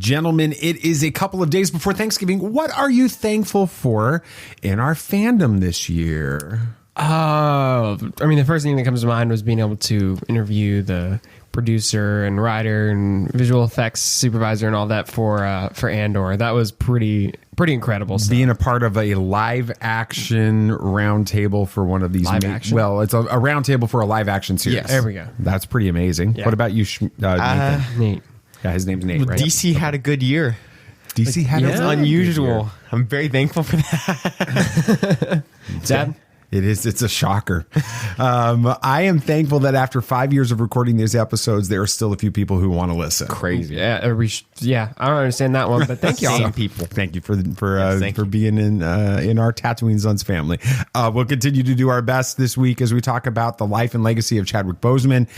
Gentlemen, it is a couple of days before Thanksgiving. What are you thankful for in our fandom this year? The first thing that comes to mind was being able to interview the producer and writer and visual effects supervisor and all that for Andor. That was pretty incredible stuff. Being a part of a live action roundtable for one of these. Well, it's a roundtable for a live action series. Yes. There we go. That's pretty amazing. Yeah. What about you, Nathan? Nate. Yeah, his name's Nate, right? DC had a good year. DC had It's unusual. I'm very thankful for that. Dad? It is. It's a shocker. I am thankful that after 5 years of recording these episodes, there are still a few people who want to listen. Crazy. Yeah. I don't understand that one, but thank you all. People. Thank you for being in our Tatooine Sons family. We'll continue to do our best this week as we talk about the life and legacy of Chadwick Boseman,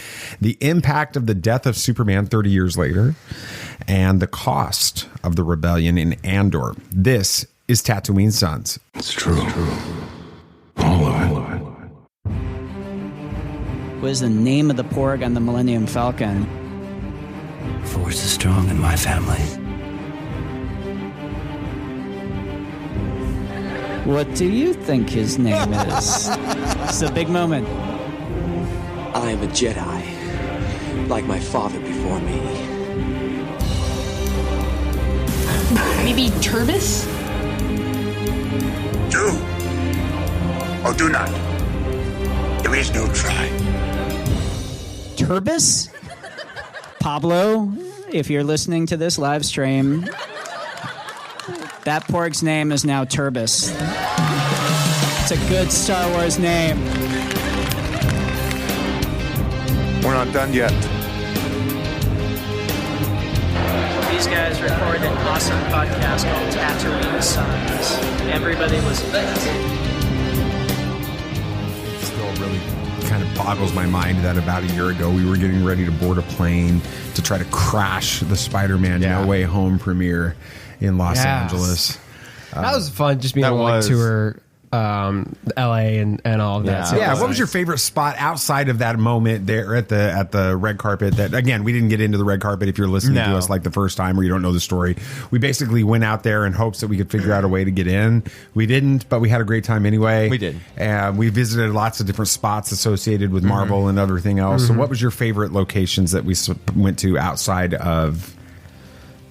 the impact of the death of Superman 30 years later, and the cost of the rebellion in Andor. This is Tatooine Sons. It's true. All of it. What is the name of the Porg on the Millennium Falcon? Force is strong in my family. What do you think his name is? It's a big moment. I am a Jedi, like my father before me. Maybe Turbis? Do or do not. There is no try. Turbis? Pablo, if you're listening to this live stream, that Porg's name is now Turbis. It's a good Star Wars name. We're not done yet. These guys recorded an awesome podcast called Tatooine Sons. Everybody listen to it. Really kind of boggles my mind that about a year ago we were getting ready to board a plane to try to crash the Spider-Man No Way Home premiere in Los Angeles. That was fun, just being able to tour LA and all of that. Yeah. What was your favorite spot outside of that moment there at the red carpet? That again, we didn't get into the red carpet. If you're listening to us like the first time or you don't know the story, we basically went out there in hopes that we could figure out a way to get in. We didn't, but we had a great time anyway. We did. And we visited lots of different spots associated with Marvel and everything else. So what was your favorite locations that we went to outside of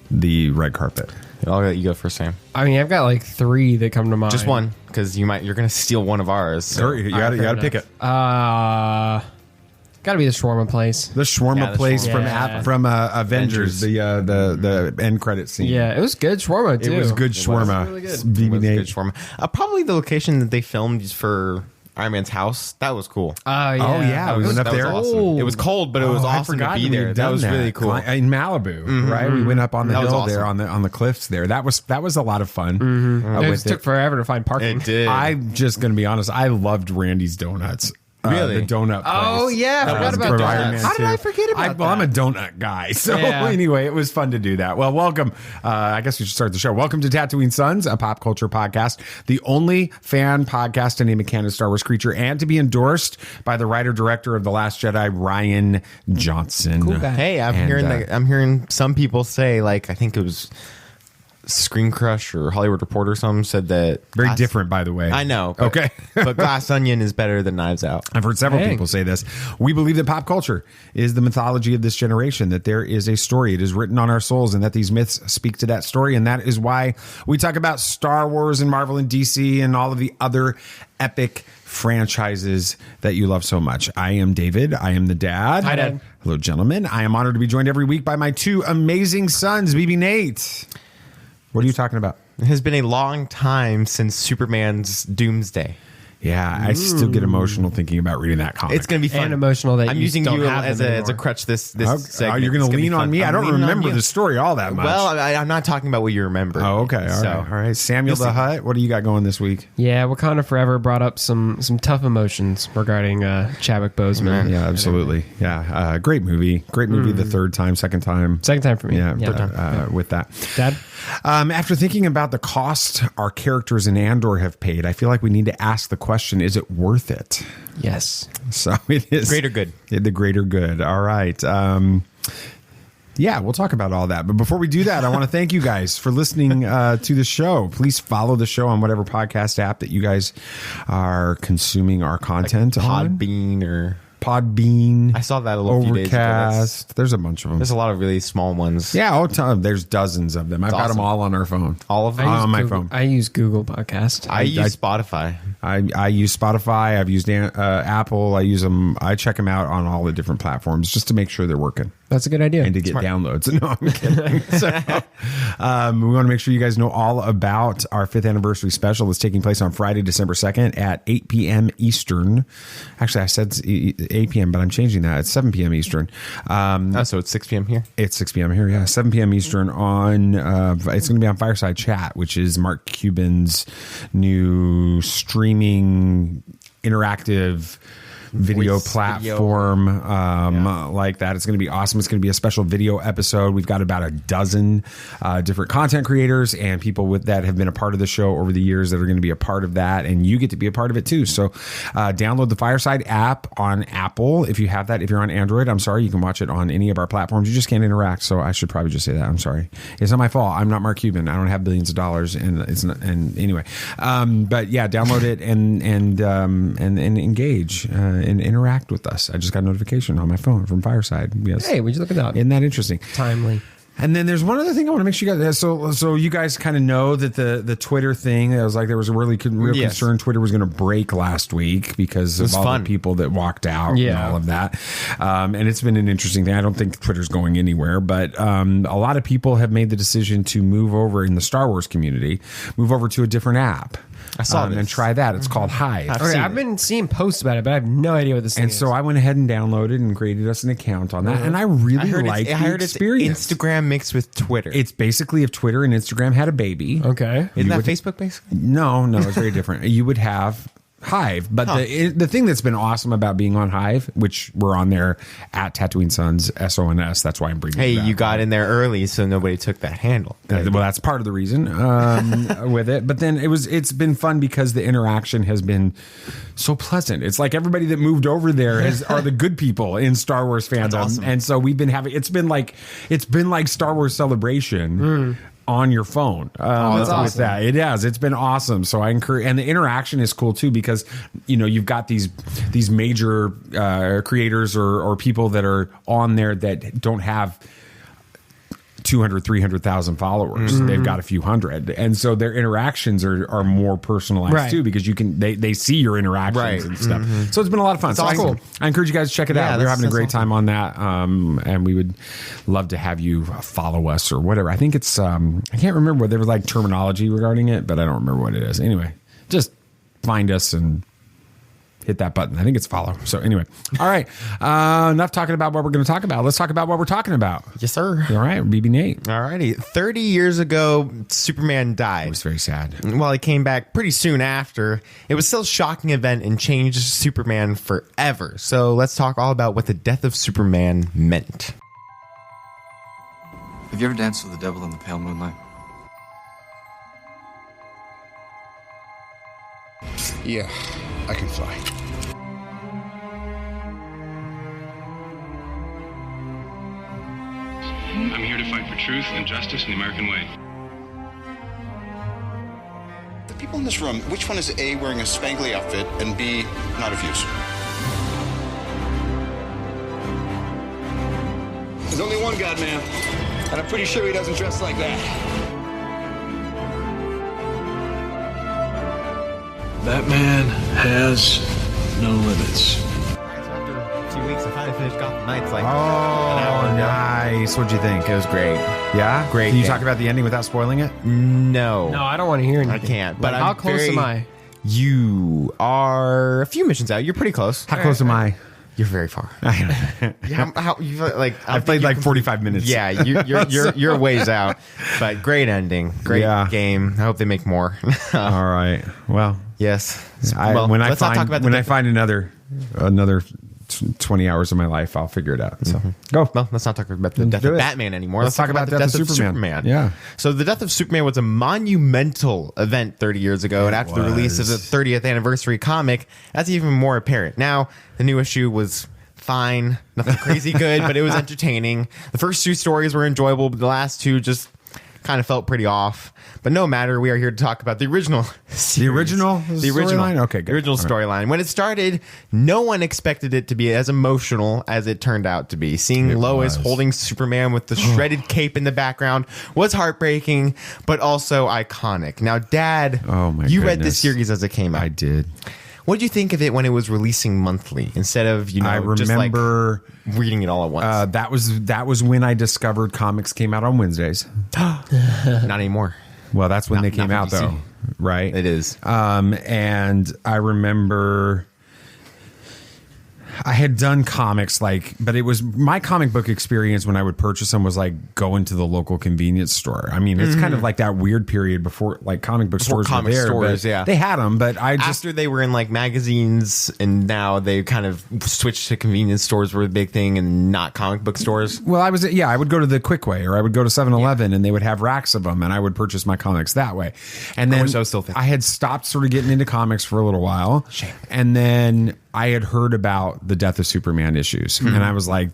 the red carpet? I'll let you go first, Sam. I've got like 3 that come to mind. Just one, because you're going to steal one of ours. So. You got to pick it. Got to be the shawarma place. The shawarma place from Avengers, the end credit scene. Yeah, it was good shawarma too. It was good shawarma. Really good. Good shawarma. Probably the location that they filmed for Iron Man's house. That was cool. We went up there. Awesome. It was cold, but it was awesome to be there. That was really cool. In Malibu, right? We went up on the hill there on the cliffs there. That was a lot of fun. It took forever to find parking. It did. I'm just going to be honest. I loved Randy's Donuts. Really? The donut place. Oh, yeah. I forgot about that. How did I forget about that? Well, I'm a donut guy. So anyway, it was fun to do that. Well, welcome. I guess we should start the show. Welcome to Tatooine Sons, a pop culture podcast, the only fan podcast to name a canon Star Wars creature and to be endorsed by the writer-director of The Last Jedi, Rian Johnson. Cool guy. Hey, I'm hearing some people say, like, I think it was Screen Crush or Hollywood Reporter or something said that very different, by the way. I know. But, okay. But Glass Onion is better than Knives Out. I've heard several people say this. We believe that pop culture is the mythology of this generation, that there is a story. It is written on our souls and that these myths speak to that story. And that is why we talk about Star Wars and Marvel and DC and all of the other epic franchises that you love so much. I am David. I am the dad. Hi, Dad. Hello, gentlemen. I am honored to be joined every week by my 2 amazing sons, BB Nate. What are you talking about? It has been a long time since Superman's Doomsday. Yeah, I still get emotional thinking about reading that comic. It's going to be fun. And emotional that I'm using you as a crutch this segment. You're going to lean on me? I don't remember the story all that much. Well, I'm not talking about what you remember. Oh, okay. All right. Samuel the Hutt, what do you got going this week? Yeah, Wakanda Forever brought up some tough emotions regarding Chadwick Boseman. Yeah, absolutely. Yeah, great movie. Great movie the second time. Second time for me. Yeah, with that. Dad? After thinking about the cost our characters in Andor have paid, I feel like we need to ask the question, is it worth it? Yes. So it is. Greater good. The greater good. All right. Yeah, we'll talk about all that. But before we do that, I want to thank you guys for listening to the show. Please follow the show on whatever podcast app that you guys are consuming our content on. Podbean. I saw that a little few days ago. Overcast. There's a bunch of them. There's a lot of really small ones. Yeah, there's dozens of them. I've got them all on our phone. All of them? On my phone. I use Google Podcast. I use Spotify. I use Spotify. I've used Apple. I use them. I check them out on all the different platforms just to make sure they're working. That's a good idea. And to get downloads. No, I'm kidding. So, we want to make sure you guys know all about our 5th anniversary special that's taking place on Friday, December 2nd at 8 p.m. Eastern. Actually, I said 8 p.m., but I'm changing that. It's 7 p.m. Eastern. So it's 6 p.m. here? It's 6 p.m. here, yeah. 7 p.m. Eastern on, it's going to be on Fireside Chat, which is Mark Cuban's new streaming interactive video platform like that. It's going to be awesome. It's going to be a special video episode. We've got about a dozen different content creators and people that have been a part of the show over the years that are going to be a part of that, and you get to be a part of it too. So download the Fireside app on Apple if you have that. If you're on Android, I'm sorry, you can watch it on any of our platforms. You just can't interact, so I should probably just say that. I'm sorry. It's not my fault. I'm not Mark Cuban. I don't have billions of dollars, and it's not. And anyway, but yeah, download it and engage. And interact with us. I just got a notification on my phone from Fireside. Yes. Hey, would you look at that? Isn't that interesting? Timely. And then there's one other thing I want to make sure you guys. So you guys kind of know that the Twitter thing. There was a real concern Twitter was going to break last week because of all the people that walked out and all of that. And it's been an interesting thing. I don't think Twitter's going anywhere, but a lot of people have made the decision to move over in the Star Wars community, move over to a different app. I saw this. And try that. It's called Hive. I've been seeing posts about it, but I have no idea what this thing is. And so I went ahead and downloaded and created us an account on that. And I really like the experience. It's Instagram mixed with Twitter. It's basically if Twitter and Instagram had a baby. Okay. Isn't that Facebook basically? No, it's very different. You would have Hive, but the thing that's been awesome about being on Hive, which we're on there at Tatooine Sons SONS, that's why I'm bringing it back. You got in there early, so nobody took that handle. Well, that's part of the reason with it. But then it's been fun because the interaction has been so pleasant. It's like everybody that moved over there are the good people in Star Wars fandom, awesome. And so we've been having it's been like Star Wars Celebration. On your phone. That's awesome. That. It has. It's been awesome. So I encourage, and the interaction is cool too because you've got these major creators or people that are on there that don't have 200, 300,000 followers. Mm-hmm. They've got a few hundred. And so their interactions are more personalized too, because they see your interactions and stuff. Mm-hmm. So it's been a lot of fun. So cool. I encourage you guys to check it out. We're having a great time on that. And we would love to have you follow us or whatever. I think it's, I can't remember what there was like terminology regarding it, but I don't remember what it is. Anyway, just find us and hit that button. I think it's follow. So anyway, all right. Enough talking about what we're going to talk about. Let's talk about what we're talking about. Yes, sir. All right, BB Nate. All righty. 30 years ago, Superman died. It was very sad. Well, he came back pretty soon after. It was still a shocking event and changed Superman forever. So let's talk all about what the death of Superman meant. Have you ever danced with the devil in the pale moonlight? Yeah, I can fly. I'm here to fight for truth and justice in the American way. The people in this room, which one is A, wearing a spangly outfit, and B, not of use? There's only one God, man, and I'm pretty sure he doesn't dress like that. That man has no limits. After a few weeks, I finally finished Gotham Knights. Like, nice. What'd you think? It was great. Yeah? Great. Can you talk about the ending without spoiling it? No. No, I don't want to hear anything. I can't. But how close am I? You are a few missions out. You're pretty close. How close am I? You're very far. I've played like 45 minutes. Yeah, you're ways out. But great ending. Great game. I hope they make more. All right. Well, yes. When I find another 20 hours of my life, I'll figure it out. So go. Well, let's not talk about the death of Batman anymore. Let's talk about the death of Superman. Yeah. So the death of Superman was a monumental event 30 years ago, and after the release of the 30th anniversary comic, that's even more apparent. Now, the new issue was fine, nothing crazy good, but it was entertaining. The first 2 stories were enjoyable, but the last 2 just kind of felt pretty off. But no matter, we are here to talk about the original series. The original storyline? Okay, good. The original storyline. When it started, no one expected it to be as emotional as it turned out to be. Seeing Lois holding Superman with the shredded cape in the background was heartbreaking, but also iconic. Now, Dad, you read this series as it came out. I did. What did you think of it when it was releasing monthly instead of, I remember just like reading it all at once? That was when I discovered comics came out on Wednesdays. Not anymore. Well, that's when they came out, though, right? It is. And I remember I had done comics, but it was my comic book experience when I would purchase them was like going to the local convenience store. I mean, it's kind of like that weird period before like comic book stores were there. Stores, yeah. They had them, but after they were in like magazines, and now they kind of switched to convenience stores were the big thing and not comic book stores. Well, I would go to the Quick Way, or I would go to 7-Eleven and they would have racks of them, and I would purchase my comics that way. And then I had stopped sort of getting into comics for a little while. Shame. And then I had heard about the Death of Superman issues, and I was like,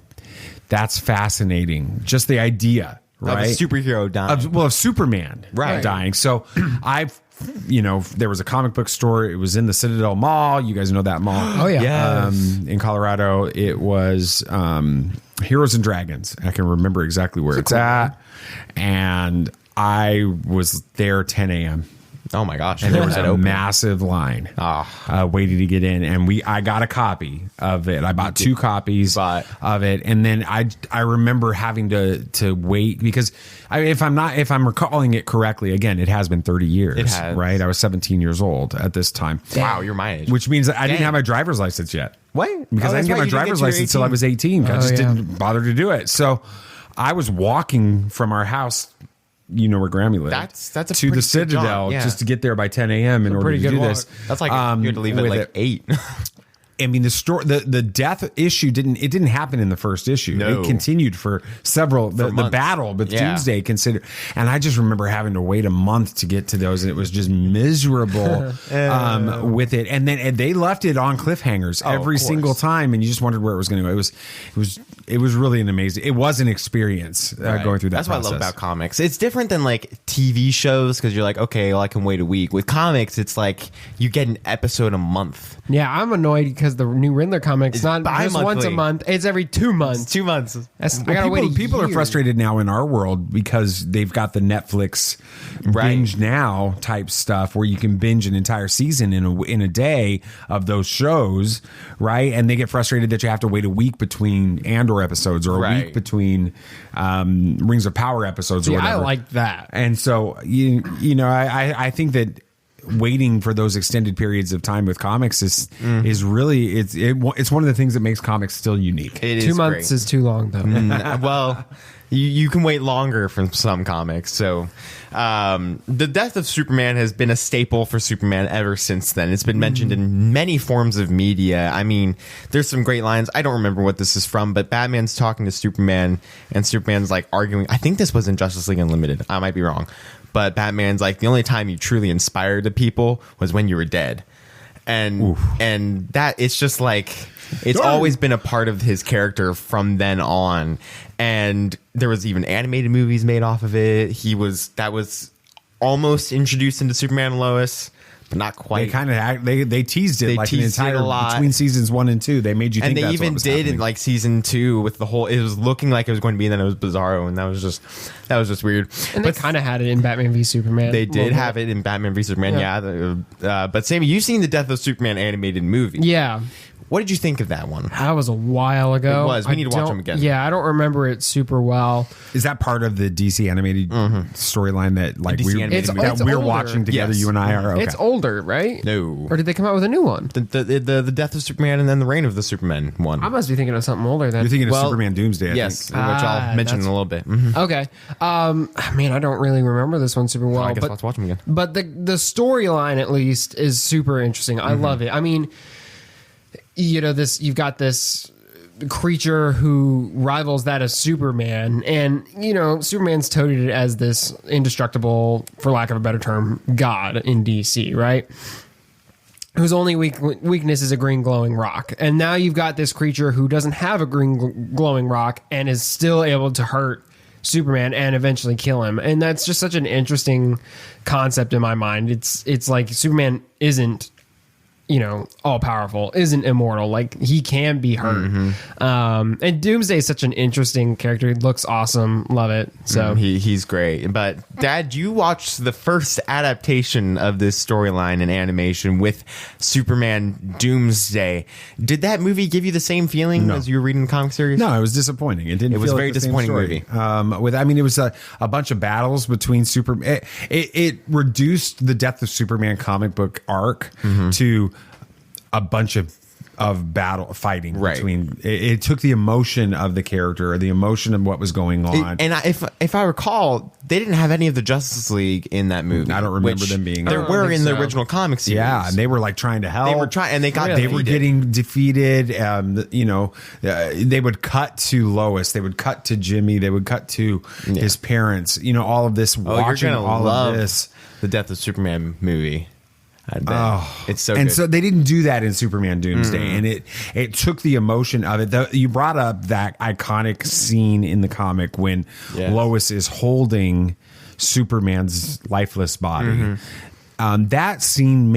that's fascinating. Just the idea, right? Of a superhero dying. Of Superman dying. So there was a comic book store. It was in the Citadel Mall. You guys know that mall. Oh, yeah. In Colorado. It was Heroes and Dragons. I can remember exactly where it's at. And I was there 10 a.m. Oh my gosh! And there was a massive line waiting to get in, and I got a copy of it. I bought 2 copies of it, and then I remember having to wait because if I'm recalling it correctly, again, it has been 30 years. It has. Right? I was 17 years old at this time. Wow, you're my age. Which means that I didn't have my driver's license yet. What? Because I didn't get my driver's license until I was 18. I just didn't bother to do it. So I was walking from our house. You know where Grammy lives. That's to the Citadel just to get there by 10 a.m. in order to do this. That's like you had to leave at like 8. I mean, the death issue didn't happen in the first issue. No. It continued for several the battle with Doomsday considered, and I just remember having to wait a month to get to those, and it was just miserable with it. And then they left it on cliffhangers every single time, and you just wondered where it was going to go. It was really it was an experience going through that. That's process. what I love about comics. It's different than like TV shows because you're like, okay, well, I can wait a week. With comics, it's like you get an episode a month. Yeah, I'm annoyed because the new Riddler comics It's not just once a month. It's every 2 months. It's 2 months. I gotta wait. People are frustrated now in our world because they've got the Netflix binge now type stuff where you can binge an entire season in a day of those shows, right? And they get frustrated that you have to wait a week between Andor episodes or a week between Rings of Power episodes or whatever. I like that. And so I think that waiting for those extended periods of time with comics is really it's one of the things that makes comics still unique. It is 2 months is too long though. Well, you can wait longer from some comics. So the death of Superman has been a staple for Superman ever since then. It's been mentioned in many forms of media. I mean, there's some great lines. I don't remember what this is from, but Batman's talking to Superman and Superman's like arguing. I think this was in Justice League Unlimited. I might be wrong. But Batman's like, the only time you truly inspired the people was when you were dead. And that it's just like it's always been a part of his character from then on. And there was even animated movies made off of it. That was almost introduced into Superman and Lois, but not quite. They kind of they teased it They like teased an entire it a lot. between seasons 1 and 2. They made you think, and they that's even what was did happening. in like season 2 with the whole. It was looking like it was going to be, and then it was Bizarro, and that was just weird. And they kind of had it in Batman v Superman. They did have it in Batman v Superman, but Sammy, you've seen the Death of Superman animated movie. Yeah. What did you think of that one? That was a while ago. It was. We need to watch them again. Yeah, I don't remember it super well. Is that part of the DC animated storyline that like we're older. watching together? Yes. You and I are. Okay. It's older, right? No. Or did they come out with a new one? The Death of Superman and then the Reign of the Superman one. I must be thinking of something older. Then You're thinking of Superman Doomsday. I think. Which Ah, I'll mention in a little bit. Okay. Man, I don't really remember this one super well. I guess I'll have to watch them again. But the storyline at least is super interesting. I love it. I mean, you've got this creature who rivals that of Superman, and Superman's touted it as this indestructible, for lack of a better term, god in DC, right? whose only weakness is a green glowing rock. And now you've got this creature who doesn't have a green glowing rock and is still able to hurt Superman and eventually kill him. And that's just such an interesting concept in my mind. It's like Superman isn't, all powerful, isn't immortal. Like, he can be hurt. And Doomsday is such an interesting character. He looks awesome. Love it. So he's great. But Dad, you watched the first adaptation of this storyline in animation with Superman Doomsday. Did that movie give you the same feeling as you were reading the comic series? No, it was disappointing. It didn't. It was a feel very like the same disappointing story. movie. It was a bunch of battles between Superman. It reduced the Death of Superman comic book arc to a bunch of battle fighting between. It took the emotion of the character, or the emotion of what was going on. If I recall, they didn't have any of the Justice League in that movie. I don't remember them being there. They were in the original comic series. Yeah, and they were like trying to help. They were trying, and they were getting defeated. They would cut to Lois. They would cut to Jimmy. They would cut to his parents. All of this. Watching all of this, the Death of Superman movie. It's so good. So they didn't do that in Superman Doomsday, and it took the emotion of it. You brought up that iconic scene in the comic when Lois is holding Superman's lifeless body. That scene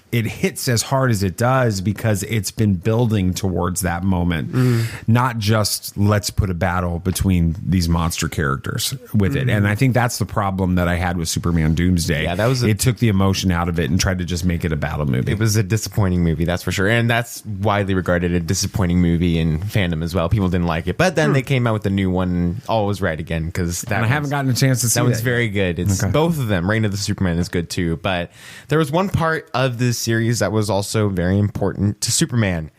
it hits as hard as it does because it's been building towards that moment, not just let's put a battle between these monster characters with it. And I think that's the problem that I had with Superman Doomsday. Yeah, it took the emotion out of it and tried to just make it a battle movie. It was a disappointing movie, that's for sure. And that's widely regarded a disappointing movie in fandom as well. People didn't like it. But then they came out with the new one, and all was right again, because I haven't gotten a chance to see that. That was very good. It's both of them. Reign of the Superman is good too. But there was one part of this series that was also very important to Superman.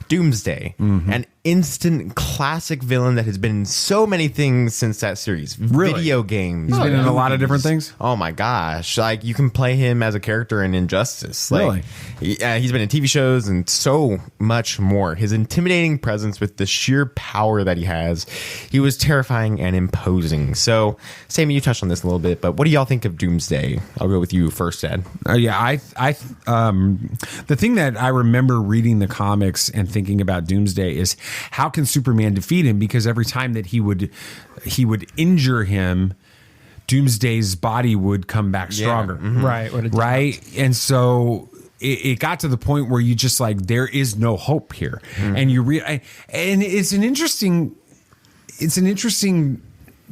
Doomsday, an instant classic villain that has been in so many things since that series. Really? Video games. He's been in a lot of different things. Oh my gosh. Like, you can play him as a character in Injustice. Like, really? He's been in TV shows and so much more. His intimidating presence with the sheer power that he has, he was terrifying and imposing. So, Sammy, you touched on this a little bit, but what do y'all think of Doomsday? I'll go with you first, Ed. The thing that I remember reading the comics and thinking about Doomsday is, how can Superman defeat him? Because every time that he would injure him, Doomsday's body would come back stronger. Right. And so it got to the point where you just like, there is no hope here. And and it's an interesting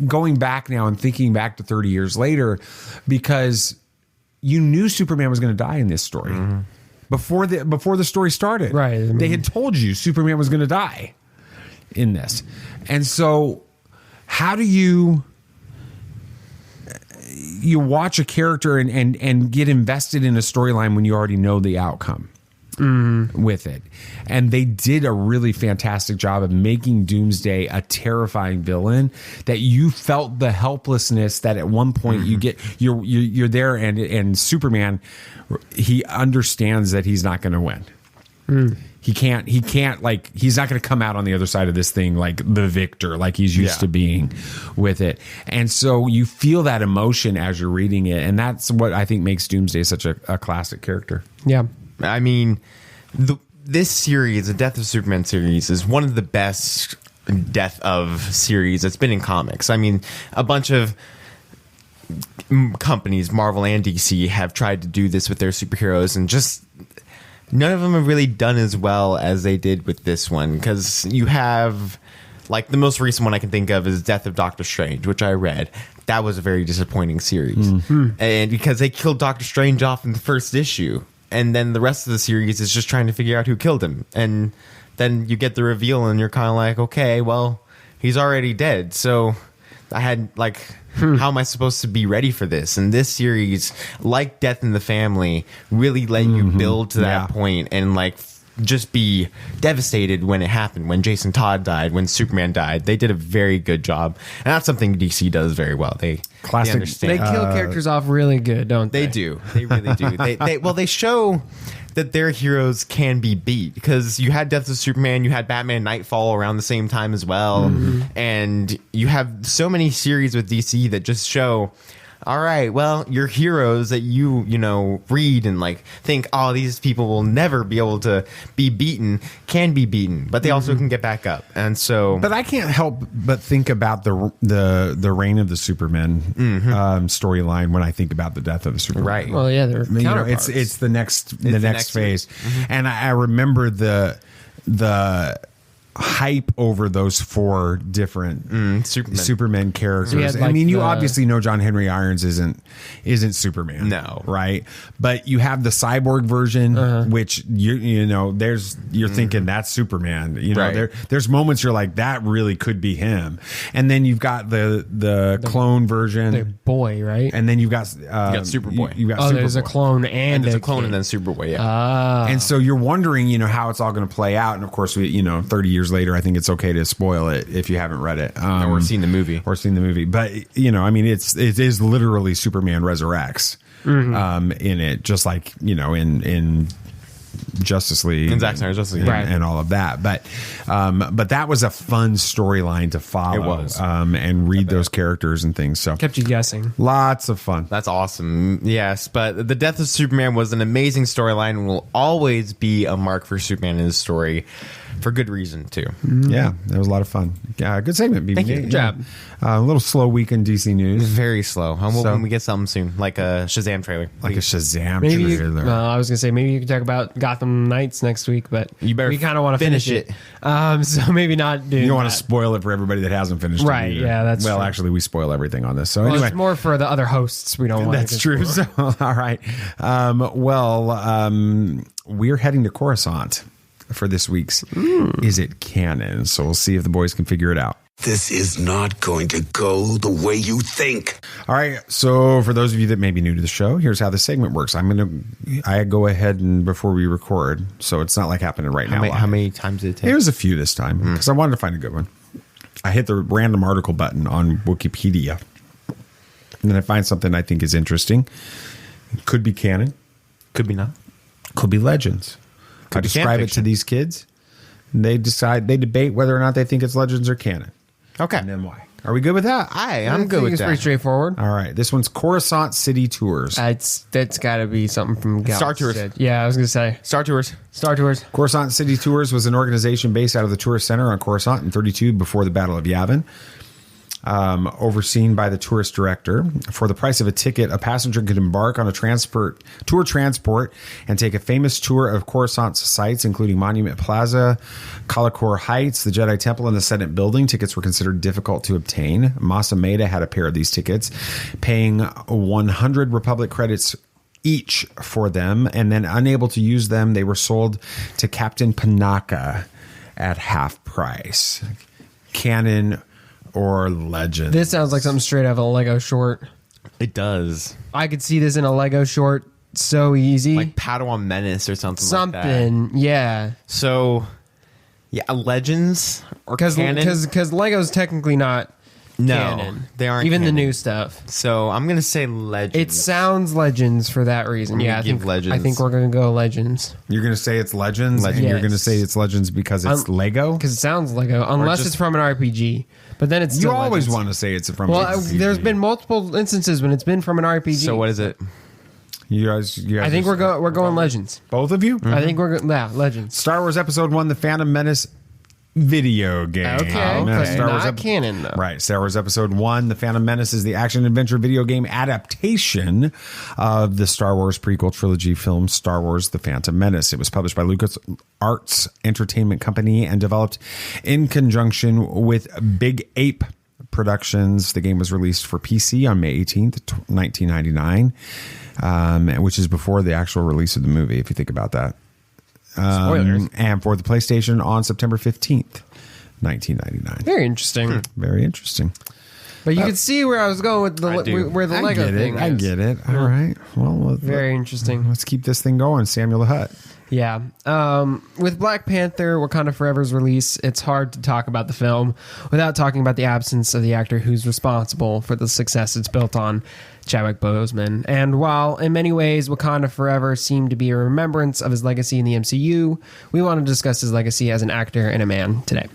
going back now and thinking back to 30 years later, because you knew Superman was going to die in this story. Before the story started. Right. They had told you Superman was going to die in this. And so how do you watch a character and get invested in a storyline when you already know the outcome with it? And they did a really fantastic job of making Doomsday a terrifying villain that you felt the helplessness that at one point you're there, and Superman, he understands that he's not going to win. He can't like, he's not going to come out on the other side of this thing like the victor, like he's used to being with it. And so you feel that emotion as you're reading it. And that's what I think makes Doomsday such a classic character. Yeah. I mean, this series, the Death of Superman series, is one of the best death of series that's been in comics. I mean, a bunch of companies, Marvel and DC, have tried to do this with their superheroes, and just none of them have really done as well as they did with this one. Because you have, like, the most recent one I can think of is Death of Doctor Strange, which I read. That was a very disappointing series. And because they killed Doctor Strange off in the first issue, and then the rest of the series is just trying to figure out who killed him. And then you get the reveal, and you're kind of like, okay, well, he's already dead. So I had, like, how am I supposed to be ready for this? And this series, like Death in the Family, really let you build to that point and, like, just be devastated when it happened, when Jason Todd died, when Superman died. They did a very good job, and that's something DC does very well. They understand. They kill characters off really good, don't they? They do. They really do. They show that their heroes can be beat, because you had Death of Superman, you had Batman Nightfall around the same time as well, and you have so many series with DC that just show all right, well, your heroes that you read and like think, oh, these people will never be able to be beaten, can be beaten, but they also can get back up. And so, but I can't help but think about the reign of the Supermen storyline when I think about the death of the Superman. Right. Well, yeah, they're counterparts. It's the next phase, and I remember the hype over those 4 different Superman characters. So you obviously know John Henry Irons isn't Superman. No. Right? But you have the cyborg version, which you're thinking that's Superman. There's moments you're like, that really could be him. And then you've got the clone version. The boy, right? And then you've got Superboy. You've got Superboy. There's a clone and there's a clone and then Superboy, And so you're wondering, how it's all going to play out. And of course, 30 years later, I think it's okay to spoil it if you haven't read it or seen the movie. But it is literally Superman resurrects in it, just like in Justice League, in Zack Snyder's Justice League, and all of that. But that was a fun storyline to follow. It was. And read those characters and things. So kept you guessing. Lots of fun. That's awesome. Yes, but the death of Superman was an amazing storyline and will always be a mark for Superman in his story. For good reason, too. Yeah, that was a lot of fun. Good segment, BB. Thank you. Good job. A little slow week in DC news. Very slow. I'm hoping we get something soon, like a Shazam trailer. Like a Shazam trailer. I was going to say, maybe you can talk about Gotham Knights next week, but we kind of want to finish it. So maybe not do You don't want to spoil it for everybody that hasn't finished it. Right, yeah, that's true. Actually, we spoil everything on this. So anyway. It's more for the other hosts. We don't want That's true. So, all right. We're heading to Coruscant for this week's Is It Canon? So we'll see if the boys can figure it out. This is not going to go the way you think. All right. So for those of you that may be new to the show, here's how the segment works. I go ahead and before we record, so it's not like happening right now. How many times did it take? It was a few this time because I wanted to find a good one. I hit the random article button on Wikipedia, and then I find something I think is interesting. It could be canon, could be not, could be legends. I describe it to these kids. And they debate whether or not they think it's legends or canon. Okay. And then why? Are we good with that? I'm good with that. It's pretty straightforward. All right. This one's Coruscant City Tours. That's got to be something from Galaxy. Star Tours. Yeah, I was going to say. Star Tours. Coruscant City Tours was an organization based out of the Tourist Center on Coruscant in 32 before the Battle of Yavin. Overseen by the tourist director. For the price of a ticket, a passenger could embark on a tour transport and take a famous tour of Coruscant's sites, including Monument Plaza, Kalakor Heights, the Jedi Temple, and the Senate Building. Tickets were considered difficult to obtain. Masameda had a pair of these tickets, paying 100 Republic credits each for them, and then unable to use them, they were sold to Captain Panaka at half price. Canon or legend. This sounds like something straight out of a Lego short. It does. I could see this in a Lego short so easy. Like Padawan Menace or something like that. Yeah. So, yeah, legends or canon? Because Lego's technically not canon. They aren't even canon. The new stuff. So I'm going to say legends. It sounds legends for that reason. I think we're going to go legends. You're going to say it's legends? And you're going to say it's legends because it's Lego? Because it sounds Lego, unless it's from an RPG. But then it's still always legends. want to say it's from an RPG. There's been multiple instances when it's been from an RPG. So what is it? You guys I think we're going legends. Both of you? Mm-hmm. I think we're legends. Star Wars Episode 1, The Phantom Menace video game. Okay. Not canon, though. Right. Star Wars Episode 1, The Phantom Menace is the action-adventure video game adaptation of the Star Wars prequel trilogy film Star Wars The Phantom Menace. It was published by LucasArts Entertainment Company and developed in conjunction with Big Ape Productions. The game was released for PC on May 18th, 1999, which is before the actual release of the movie, if you think about that. Spoilers. And for the PlayStation on September 15th, 1999. Very interesting. Very interesting. But you can see where I was going with where the Lego thing is. I get it. All right. Well, very interesting. Let's keep this thing going. Samuel the Hutt. Yeah. With Black Panther, Wakanda Forever's release, it's hard to talk about the film without talking about the absence of the actor who's responsible for the success it's built on, Chadwick Boseman. And while in many ways Wakanda Forever seemed to be a remembrance of his legacy in the MCU, we want to discuss his legacy as an actor and a man today.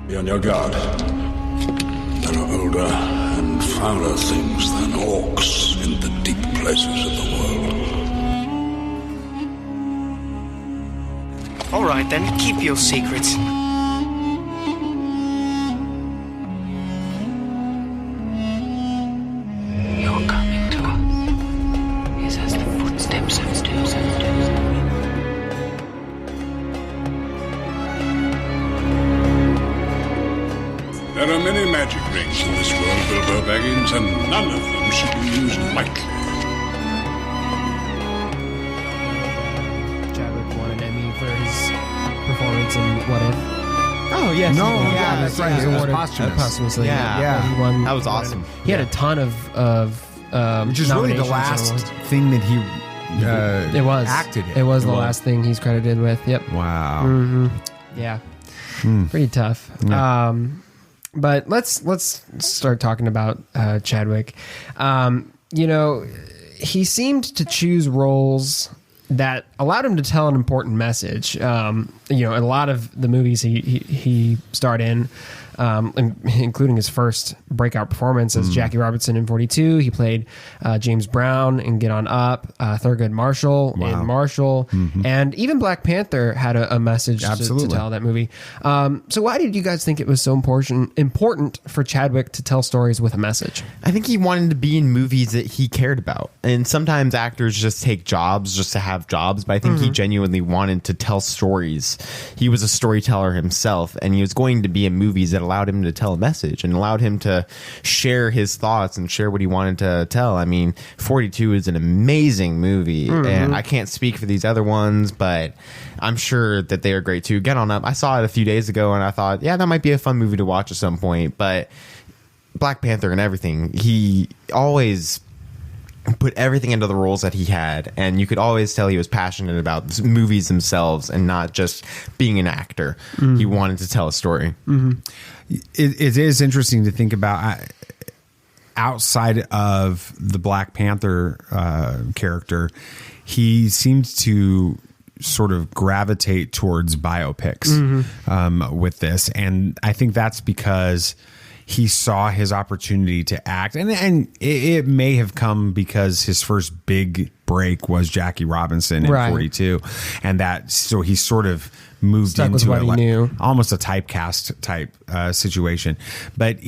Be on your guard. There are older and fouler things than orcs in the deep places of the world. All right, then, keep your secrets. Your coming to us is as the footsteps of doom. There are many magic rings in this world, Bilbo Baggins, and none of them should be used lightly. Chadwick won an Emmy for his performance in What If. Oh, yes. No, yeah, that's right. He was It was awarded posthumous. posthumously. Yeah. He won. That was awesome. He had a ton of Which is really the nominations last and awards. thing that he It was acted in. It was the last thing he's credited with. Yep. Wow. Mm-hmm. Yeah. Pretty tough. Yeah. But let's start talking about Chadwick. He seemed to choose roles that allowed him to tell an important message. In a lot of the movies he starred in, including his first breakout performance as Jackie Robinson in 42. He played James Brown in Get On Up, Thurgood Marshall in Marshall, and even Black Panther had a message to tell that movie. So why did you guys think it was so important for Chadwick to tell stories with a message? I think he wanted to be in movies that he cared about. And sometimes actors just take jobs just to have jobs, but I think he genuinely wanted to tell stories. He was a storyteller himself, and he was going to be in movies that allowed him to tell a message and allowed him to share his thoughts and share what he wanted to tell. I mean, 42 is an amazing movie, and I can't speak for these other ones, but I'm sure that they are great too. Get On Up, I saw it a few days ago, and I thought, yeah, that might be a fun movie to watch at some point. But Black Panther and everything, he always put everything into the roles that he had, and you could always tell he was passionate about the movies themselves and not just being an actor. He wanted to tell a story. It is interesting to think about outside of the Black Panther character. He seems to sort of gravitate towards biopics with this, and I think that's because he saw his opportunity to act, and it may have come because his first big break was Jackie Robinson in 42, and so he sort of moved Stuck into with what he knew. Almost a typecast type situation. But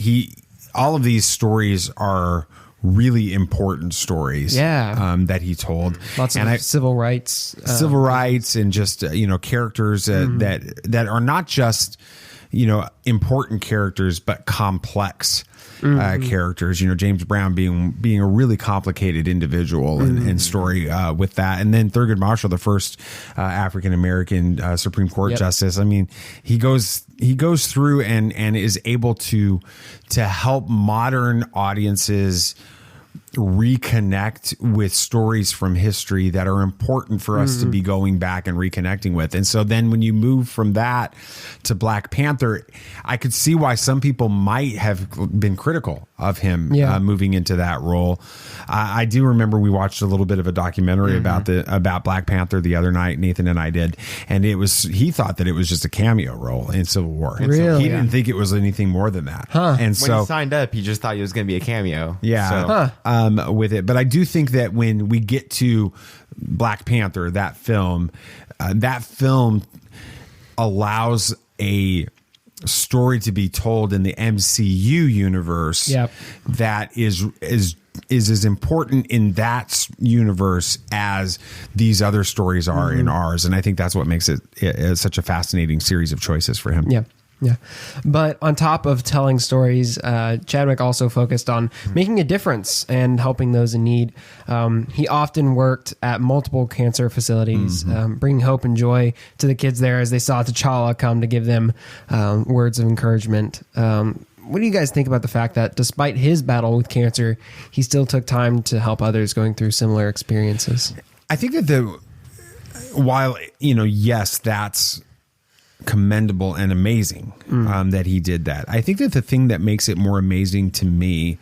all of these stories are really important stories that he told. Lots of civil rights and just characters that are not just important characters, but complex characters. James Brown being a really complicated individual and story with that. And then Thurgood Marshall, the first African American Supreme Court justice. I mean, he goes through and is able to help modern audiences reconnect with stories from history that are important for us to be going back and reconnecting with. And so then when you move from that to Black Panther, I could see why some people might have been critical of him moving into that role. I do remember we watched a little bit of a documentary about Black Panther the other night, Nathan and I did, and he thought that it was just a cameo role in Civil War. And really? So he didn't think it was anything more than that. And when he signed up, he just thought it was going to be a cameo. With it. But I do think that when we get to Black Panther, that film allows a story to be told in the MCU universe that is as important in that universe as these other stories are in ours. And I think that's what makes it such a fascinating series of choices for him. Yeah. But on top of telling stories, Chadwick also focused on making a difference and helping those in need. He often worked at multiple cancer facilities, bringing hope and joy to the kids there as they saw T'Challa come to give them words of encouragement. What do you guys think about the fact that despite his battle with cancer, he still took time to help others going through similar experiences? I think that while, yes, that's commendable and amazing that he did that. I think that the thing that makes it more amazing to me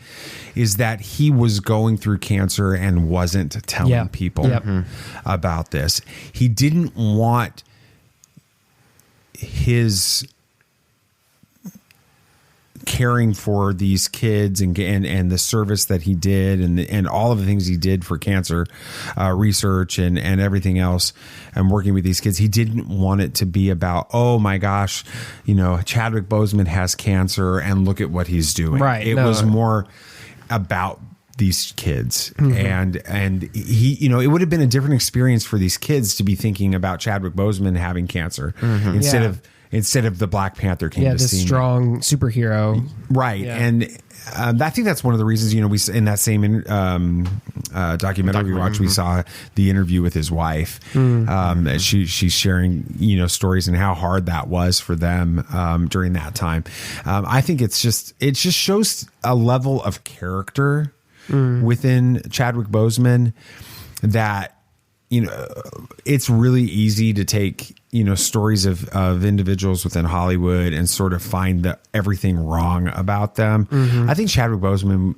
is that he was going through cancer and wasn't telling people about this. He didn't want caring for these kids and the service that he did and all of the things he did for cancer research and everything else and working with these kids. He didn't want it to be about, oh my gosh, Chadwick Boseman has cancer and look at what he's doing. Right. It was more about these kids. And he, it would have been a different experience for these kids to be thinking about Chadwick Boseman having cancer instead of the Black Panther came to see this strong superhero. Right. Yeah. And I think that's one of the reasons, we in that same documentary we watched, we saw the interview with his wife. She's sharing, stories and how hard that was for them during that time. I think it just shows a level of character within Chadwick Boseman that, it's really easy to take, stories of individuals within Hollywood and sort of find everything wrong about them. I think Chadwick Boseman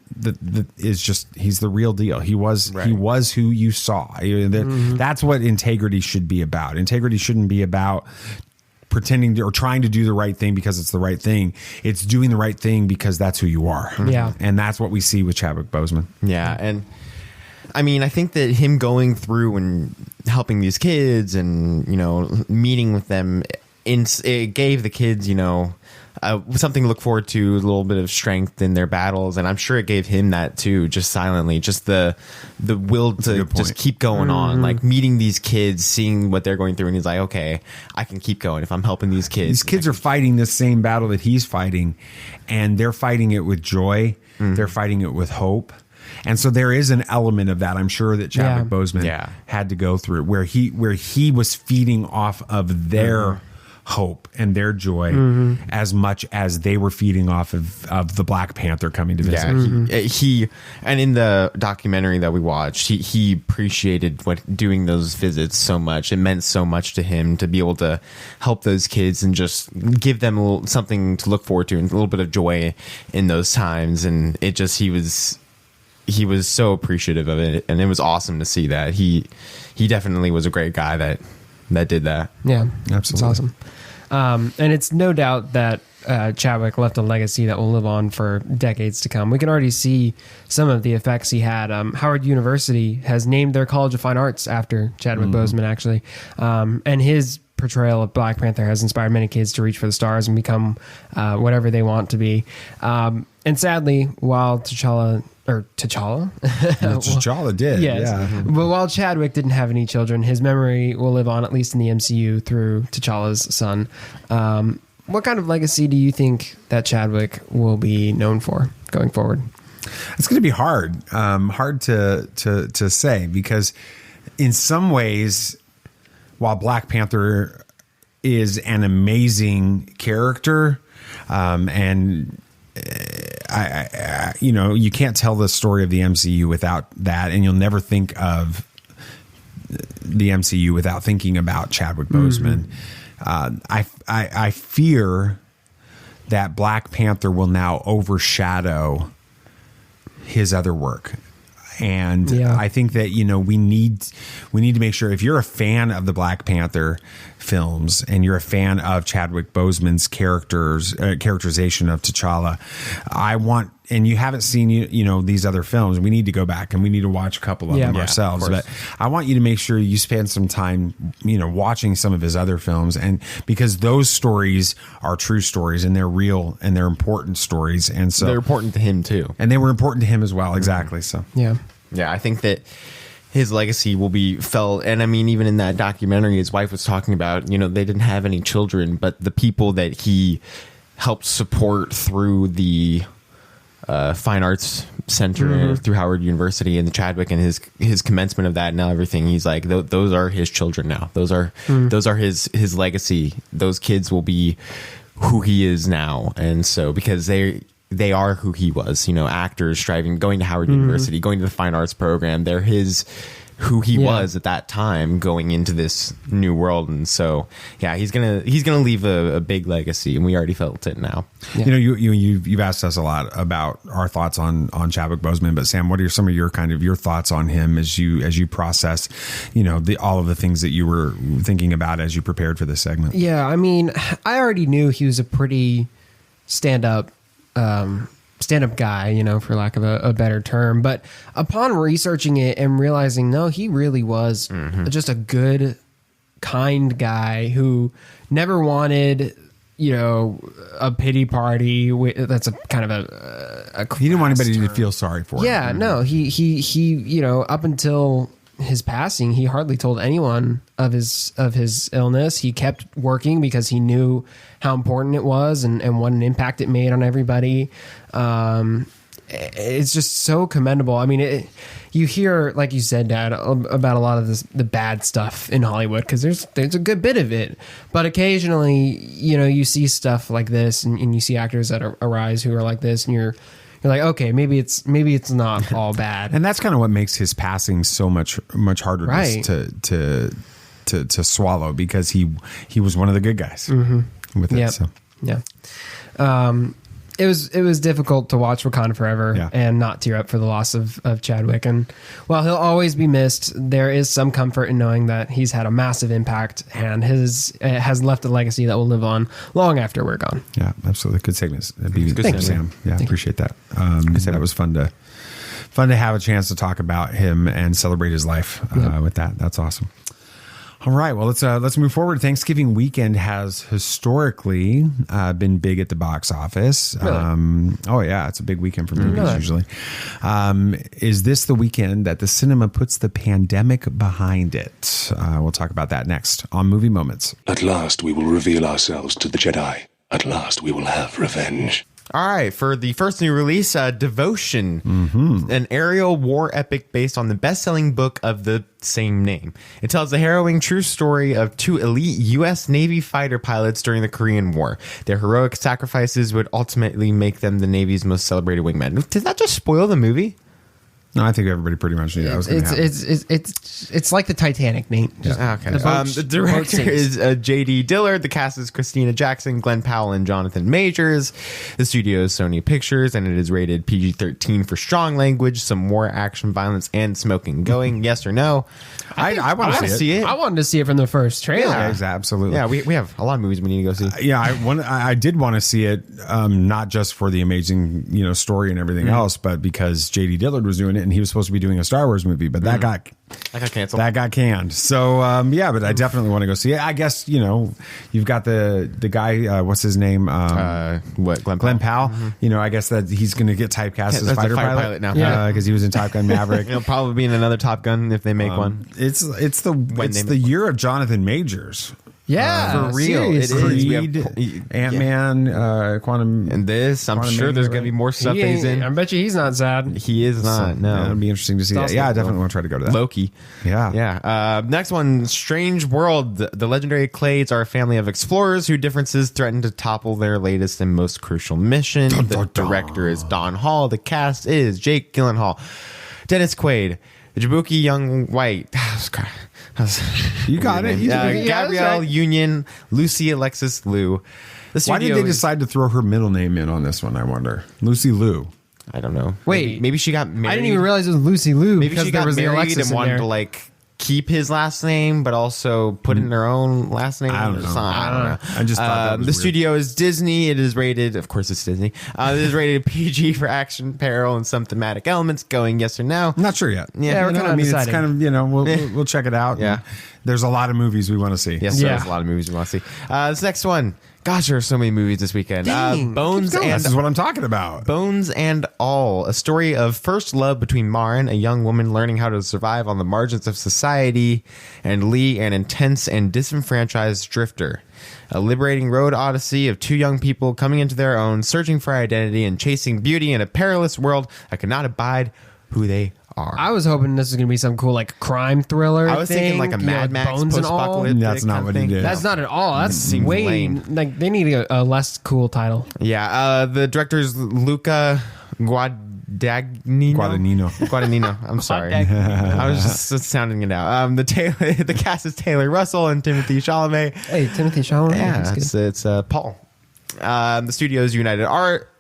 he's the real deal. He was who you saw. That's what integrity should be about. Integrity shouldn't be about pretending or trying to do the right thing because it's the right thing. It's doing the right thing because that's who you are. Yeah. And that's what we see with Chadwick Boseman. Yeah. And I mean, I think that him going through and helping these kids and, meeting with them, it gave the kids, something to look forward to, a little bit of strength in their battles. And I'm sure it gave him that too, just silently, just the will to just keep going on, like meeting these kids, seeing what they're going through. And he's like, okay, I can keep going if I'm helping these kids. These kids are fighting the same battle that he's fighting, and they're fighting it with joy. They're fighting it with hope. And so there is an element of that, I'm sure, that Chadwick Boseman had to go through, where he was feeding off of their hope and their joy as much as they were feeding off of the Black Panther coming to visit. Yeah, he and in the documentary that we watched, he appreciated doing those visits so much. It meant so much to him to be able to help those kids and just give them something to look forward to and a little bit of joy in those times. And it just he was so appreciative of it, and it was awesome to see that. He definitely was a great guy that did that. Yeah, absolutely. It's awesome. And it's no doubt that Chadwick left a legacy that will live on for decades to come. We can already see some of the effects he had. Howard University has named their College of Fine Arts after Chadwick Boseman, actually. And his portrayal of Black Panther has inspired many kids to reach for the stars and become whatever they want to be. And sadly, while T'Challa did. Yes. Yeah. But while Chadwick didn't have any children, his memory will live on, at least in the MCU, through T'Challa's son. What kind of legacy do you think that Chadwick will be known for going forward? It's going to be hard to say, because in some ways, while Black Panther is an amazing character, and you can't tell the story of the MCU without that, and you'll never think of the MCU without thinking about Chadwick Boseman. I fear that Black Panther will now overshadow his other work. And I think that, we need to make sure, if you're a fan of the Black Panther films and you're a fan of Chadwick Boseman's characterization of T'Challa, and you haven't seen, these other films, we need to go back and we need to watch a couple of them ourselves. But I want you to make sure you spend some time, watching some of his other films, and because those stories are true stories and they're real and they're important stories. And so they're important to him too. And they were important to him as well. Exactly. So, yeah, I think that his legacy will be felt. And I mean, even in that documentary, his wife was talking about, they didn't have any children, but the people that he helped support through the Fine Arts Center, through Howard University, and the Chadwick and his commencement of that and now everything, he's like, those are his children now. Those are his legacy. Those kids will be who he is now. And so, because they are who he was, actors going to Howard University, going to the fine arts program. They're who he was at that time, going into this new world. And so, he's gonna leave a big legacy, and we already felt it now. Yeah. You've asked us a lot about our thoughts on Chadwick Boseman, but Sam, what are some of your thoughts on him as you process, all of the things that you were thinking about as you prepared for this segment? Yeah, I mean, I already knew he was a pretty stand-up stand-up guy, for lack of a better term. But upon researching it and realizing, no, he really was just a good, kind guy who never wanted, a pity party. That's a kind of a he didn't want anybody to feel sorry for him. Yeah, no, he up until his passing, he hardly told anyone of his illness. He kept working because he knew how important it was and what an impact it made on everybody. It's just so commendable. I mean, you hear, like you said, Dad, about a lot of the bad stuff in Hollywood because there's a good bit of it, but occasionally, you see stuff like this, and you see actors that arise who are like this, and you're like, okay, maybe it's not all bad. And that's kind of what makes his passing so much harder to swallow, because he was one of the good guys with it. So. Yeah. It was difficult to watch Wakanda Forever and not tear up for the loss of Chadwick. And while he'll always be missed, there is some comfort in knowing that he's had a massive impact and has left a legacy that will live on long after we're gone. Yeah, absolutely. Good segments. Thank you, Sam. Yeah, appreciate that. That was fun to have a chance to talk about him and celebrate his life with that. That's awesome. All right, well, let's move forward. Thanksgiving weekend has historically been big at the box office. Really? It's a big weekend for movies usually. Is this the weekend that the cinema puts the pandemic behind it? We'll talk about that next on Movie Moments. At last we will reveal ourselves to the Jedi. At last we will have revenge. All right, for the first new release, Devotion, an aerial war epic based on the best-selling book of the same name. It tells the harrowing true story of two elite U.S. Navy fighter pilots during the Korean War. Their heroic sacrifices would ultimately make them the Navy's most celebrated wingmen. Did that just spoil the movie? No, I think everybody pretty much knew that was going to happen. It's like the Titanic, Nate. Okay. The director is J.D. Dillard. The cast is Christina Jackson, Glenn Powell, and Jonathan Majors. The studio is Sony Pictures, and it is rated PG-13 for strong language, some war, action, violence, and smoking. Going, yes or no? I want to see it. I wanted to see it from the first trailer. Yeah, absolutely. Yeah, we have a lot of movies we need to go see. I did want to see it, not just for the amazing story and everything else, but because J.D. Dillard was doing it, and he was supposed to be doing a Star Wars movie, but that got canceled. That got canned. So but I definitely want to go see it. I guess you've got the guy. What's his name? Glenn Powell. I guess that he's going to get typecast as fighter pilot now. because he was in Top Gun Maverick. He'll probably be in another Top Gun if they make one. It's the year of Jonathan Majors. Yeah, for real. Seriously. It is. Creed, Ant-Man, Quantum, and this. I'm sure there's going to be more stuff that he's in. I bet you he's not sad. He is not. No, it'll be interesting to see that. Yeah, I definitely want to try to go to that. Loki. Yeah. Next one, Strange World. The legendary Clades are a family of explorers whose differences threaten to topple their latest and most crucial mission. The director is Don Hall. The cast is Jake Gyllenhaal, Dennis Quaid, Jabuki Young White. You got it. Gabrielle Union, Lucy Alexis Liu. Why did they decide to throw her middle name in on this one, I wonder? Lucy Liu. I don't know. Wait. Maybe she got married. I didn't even realize it was Lucy Liu. Maybe she got married and wanted to keep his last name, but also put in their own last name. I don't know. I just thought that was the studio is Disney. It is rated, of course, it's Disney. It is rated PG for action, peril, and some thematic elements. Going yes or no? I'm not sure yet. Yeah, we're kind of deciding. It's kind of we'll check it out. Yeah, there's a lot of movies we want to see. Yes, there's a lot of movies we want to see. This next one. Gosh, there are so many movies this weekend. Bones and this is what I'm talking about. Bones and All, a story of first love between Marin, a young woman learning how to survive on the margins of society, and Lee, an intense and disenfranchised drifter. A liberating road odyssey of two young people coming into their own, searching for identity and chasing beauty in a perilous world that cannot abide who they are. I was hoping this was going to be some cool crime thriller. I was thinking like a Mad Max post-apocalyptic. That's not what he did. That's not at all. That's way lame. They need a less cool title. Yeah, the director's Luca Guadagnino. I'm sorry. I was just sounding it out. The cast is Taylor Russell and Timothy Chalamet. Hey, Timothy Chalamet. Yeah, it's Paul. The studio's United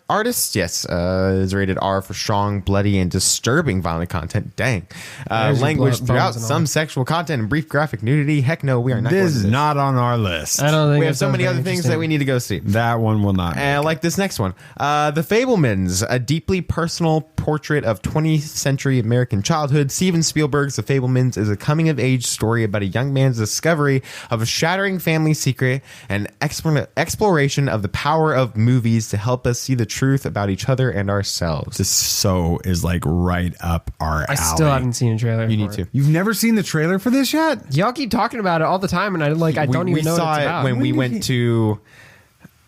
artist. Yes, is rated R for strong, bloody, and disturbing violent content. Dang. Language throughout, some sexual content and brief graphic nudity. Heck no, we are not. This is not on our list. I don't think we have so many other things that we need to go see. That one will not. And like this next one, The Fabelmans, a deeply personal portrait of 20th century American childhood. Steven Spielberg's The Fabelmans is a coming-of-age story about a young man's discovery of a shattering family secret and exploration of the power of movies to help us see the truth about each other and ourselves. This is like right up our alley. I still haven't seen a trailer. You need to. You've never seen the trailer for this yet? Y'all keep talking about it all the time, and I don't even know what it's about. We saw it when we went to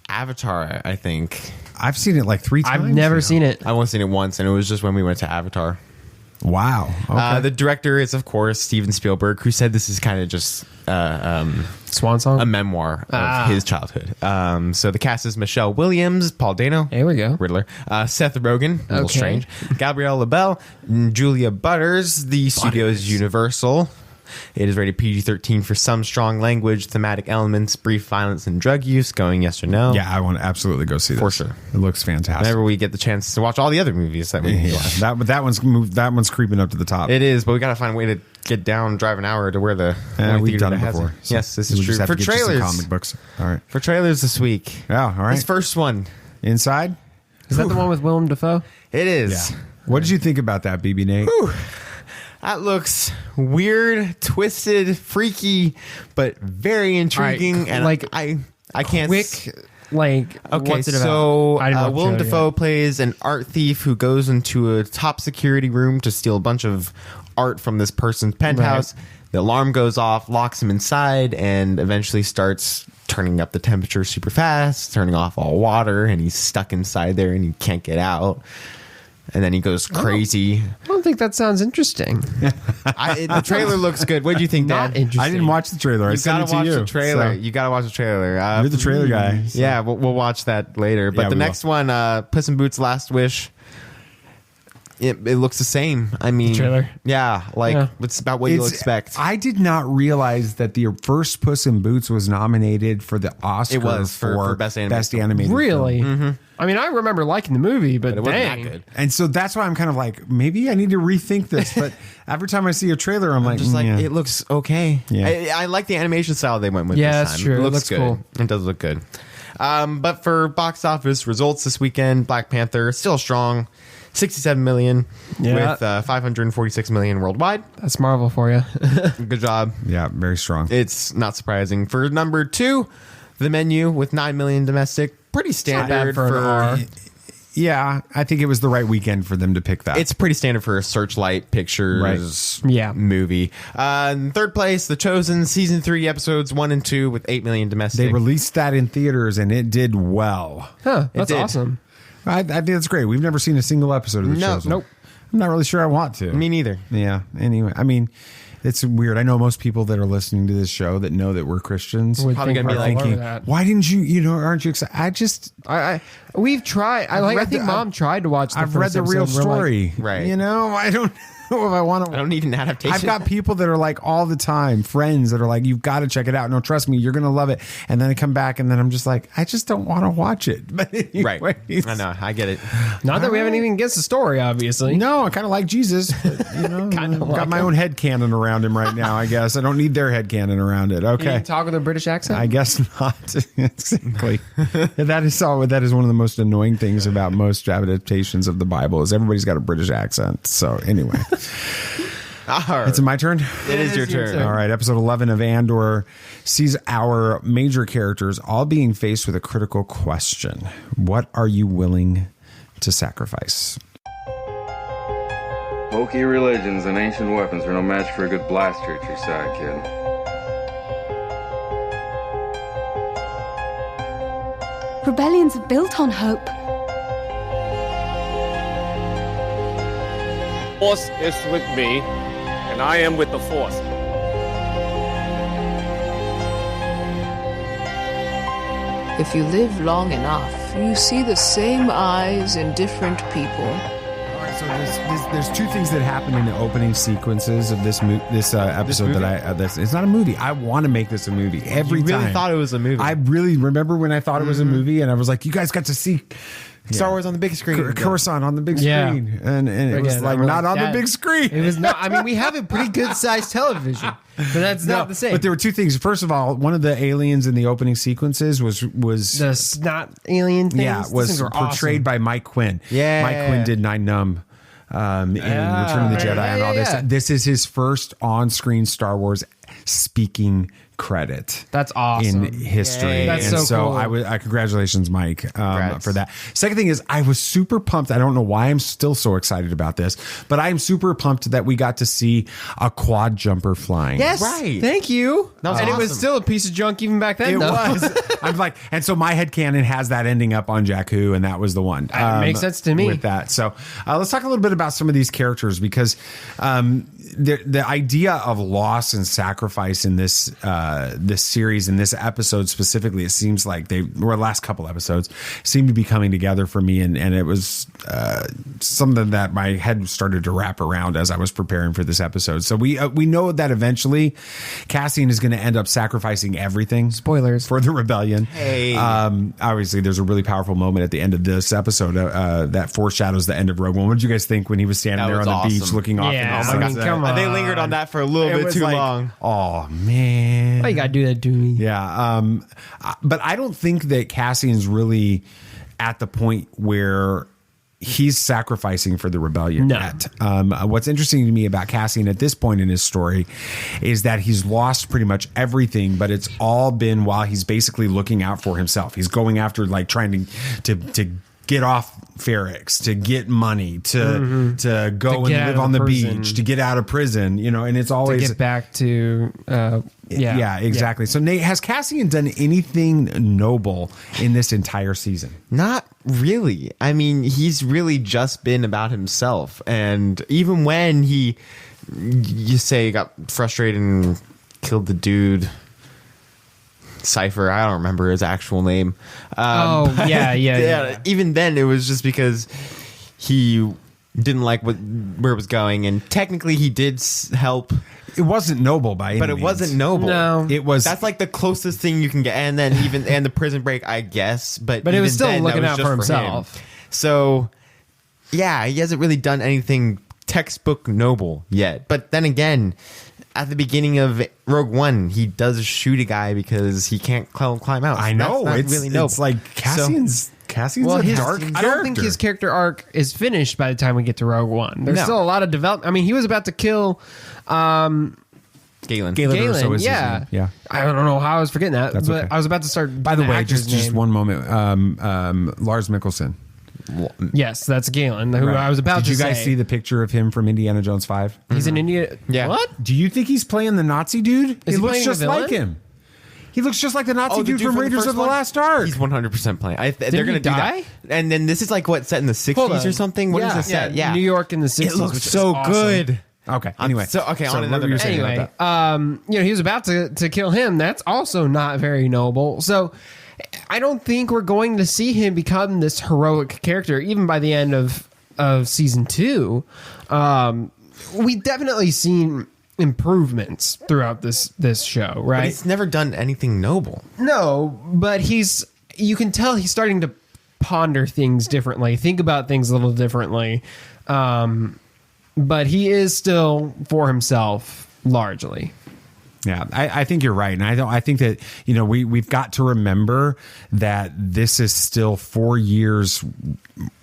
Avatar, I think. I've seen it like 3 times. I've never seen it. I've only seen it once, and it was just when we went to Avatar. Wow. Okay. The director is, of course, Steven Spielberg, who said this is kind of just Swan Song? a memoir of his childhood. So the cast is Michelle Williams, Paul Dano, there we go, Riddler, Seth Rogen, a little strange, Gabrielle LaBelle, Julia Butters. The studio is Universal. It is rated PG-13 for some strong language, thematic elements, brief violence, and drug use. Going yes or no? Yeah, I want to absolutely go see this. For sure. It looks fantastic. Whenever we get the chance to watch all the other movies that we watch. That one's creeping up to the top. It is, but we got to find a way to get down, drive an hour to where the we've done it before. So yes, this is true. For trailers, comic books. All right. For trailers this week. Yeah, all right. This first one, Inside. Is that the one with Willem Dafoe? It is. Yeah. What did you think about that, BB Nate? Whew. That looks weird, twisted, freaky, but very intriguing. And like I can't. Okay, what's it about? So Willem Dafoe plays an art thief who goes into a top security room to steal a bunch of art from this person's penthouse. Right. The alarm goes off, locks him inside, and eventually starts turning up the temperature super fast, turning off all water, and he's stuck inside there and he can't get out. And then he goes crazy. I don't think that sounds interesting. The trailer looks good. What do you think, Dan? Not interesting. I didn't watch the trailer. You gotta watch the trailer. You gotta watch the trailer. You're the trailer guy. So. Yeah, we'll watch that later. But the next one, Puss in Boots: Last Wish. It looks the same. I mean, the trailer. Yeah, it's about what you'll expect. I did not realize that the first Puss in Boots was nominated for the Oscar. It was for best animated. Really? Film. Mm-hmm. I mean, I remember liking the movie, but it wasn't that good. And so that's why I'm kind of like, maybe I need to rethink this. But every time I see a trailer, I'm like, it looks okay. Yeah. I like the animation style they went with. Yeah, this that's time. true. It looks good. Cool. It does look good. But for box office results this weekend, Black Panther still strong. 67 million with 546 million worldwide. That's Marvel for you. Good job. Yeah, very strong. It's not surprising. For number 2, The Menu with 9 million domestic. Pretty standard for Yeah, I think it was the right weekend for them to pick that. It's pretty standard for a Searchlight Pictures movie. In third place, The Chosen, Season 3, Episodes 1 and 2 with 8 million domestic. They released that in theaters and it did well. Huh, that's awesome. I think that's great. We've never seen a single episode of The Chosen. Nope. I'm not really sure I want to. Me neither. Yeah. Anyway, I mean, it's weird. I know most people that are listening to this show that know that we're Christians probably gonna be thinking, why didn't you? Aren't you excited? We've tried. I think Mom tried to watch. I've read the real story. Right. You know, I don't know if I want to. I don't need an adaptation. I've got people that are like all the time, friends that are like, you've got to check it out. No, trust me, you're going to love it. And then I come back and then I'm just like, I just don't want to watch it. But anyways, right. I know. I get it. Not that we haven't even guessed the story, obviously. No, I kind of like Jesus. But, you know, I've got my own head canon around him right now, I guess. I don't need their head canon around it. Okay. You talk with a British accent? I guess not. Exactly. That is one of the most annoying things about most adaptations of the Bible is everybody's got a British accent. So anyway. It's my turn? It is your turn. All right. Episode 11 of Andor sees our major characters all being faced with a critical question. What are you willing to sacrifice? Hokey religions and ancient weapons are no match for a good blaster at your side, kid. Rebellions are built on hope. Force is with me, and I am with the Force. If you live long enough, you see the same eyes in different people. All right, so there's two things that happen in the opening sequences of this episode that it's not a movie. I want to make this a movie every time. You really thought it was a movie. I really remember when I thought it was a movie, and I was like, you guys got to see Star Wars on the big screen. Coruscant on the big screen. And it was like not on the big screen. It was not. I mean, we have a pretty good sized television, but that's not the same. But there were two things. First of all, one of the aliens in the opening sequences was the snot alien things. Yeah, was portrayed by Mike Quinn. Yeah. Mike Quinn did Nine Numb. In Return of the Jedi and all this. This is his first on-screen Star Wars speaking credit. That's awesome. In history. Yay. That's and so cool. I congratulations, Mike, for that. Second thing is I was super pumped. I don't know why I'm still so excited about this, but I am super pumped that we got to see a quad jumper flying. Yes. Right. Thank you. That was and awesome. it was still a piece of junk even back then. It was. I'm like, and so my headcanon has that ending up on Jakku, and that was the one. Makes sense to me. With that. So let's talk a little bit about some of these characters because the idea of loss and sacrifice in this series, in this episode specifically, it seems like the last couple episodes seem to be coming together for me, and it was something that my head started to wrap around as I was preparing for this episode. So we know that eventually Cassian is going to end up sacrificing everything. Spoilers for the rebellion. Hey, obviously there's a really powerful moment at the end of this episode that foreshadows the end of Rogue One. What did you guys think when he was standing there on the beach looking off? Yeah, and all come on. They lingered on that for a little bit too long. Oh man, why you gotta do that to me? Yeah, but I don't think that Cassian's really at the point where he's sacrificing for the rebellion yet. What's interesting to me about Cassian at this point in his story is that he's lost pretty much everything, but it's all been while he's basically looking out for himself. He's going after like trying to get off Ferrix, to get money, to go and live on the beach, to get out of prison, and it's always to get back to exactly. So Nate, has Cassian done anything noble in this entire season? Not really. I mean, he's really just been about himself, and even when you got frustrated and killed the dude Cypher, I don't remember his actual name. Yeah. Even then, it was just because he didn't like where it was going, and technically he did help. It wasn't noble by any means. But it wasn't noble. No, it was. That's like the closest thing you can get, and then and the prison break, I guess. But it was still looking out for himself. So yeah, he hasn't really done anything textbook noble yet. But then again, at the beginning of Rogue One, he does shoot a guy because he can't climb out. I know. It's really noble. It's like Cassian's a dark character. I don't think his character arc is finished by the time we get to Rogue One. There's still a lot of development. I mean, he was about to kill Galen. Yeah. I don't know how I was forgetting that. That's but okay. I was about to start. By the way, just one moment. Lars Mikkelsen. Yes, that's Galen, who I was about to say. Did you guys see the picture of him from Indiana Jones 5? He's in India. Yeah. What? Do you think he's playing the Nazi dude? Is he he looks playing just a villain? like him. He looks just like the Nazi dude from Raiders of the Lost Ark. He's 100% playing. They're going to do die? that. And then this is like what, set in the 60s or something? What is this set? Yeah, New York in the 60s. It looks which so is awesome. good. Okay. Anyway. On another note. Anyway, he was about to kill him. That's also not very noble. So I don't think we're going to see him become this heroic character, even by the end of season 2. We definitely seen improvements throughout this show, right? But he's never done anything noble. No, but you can tell he's starting to ponder things differently, think about things a little differently. But he is still for himself largely. Yeah, I think you're right, and I think that we've got to remember that this is still 4 years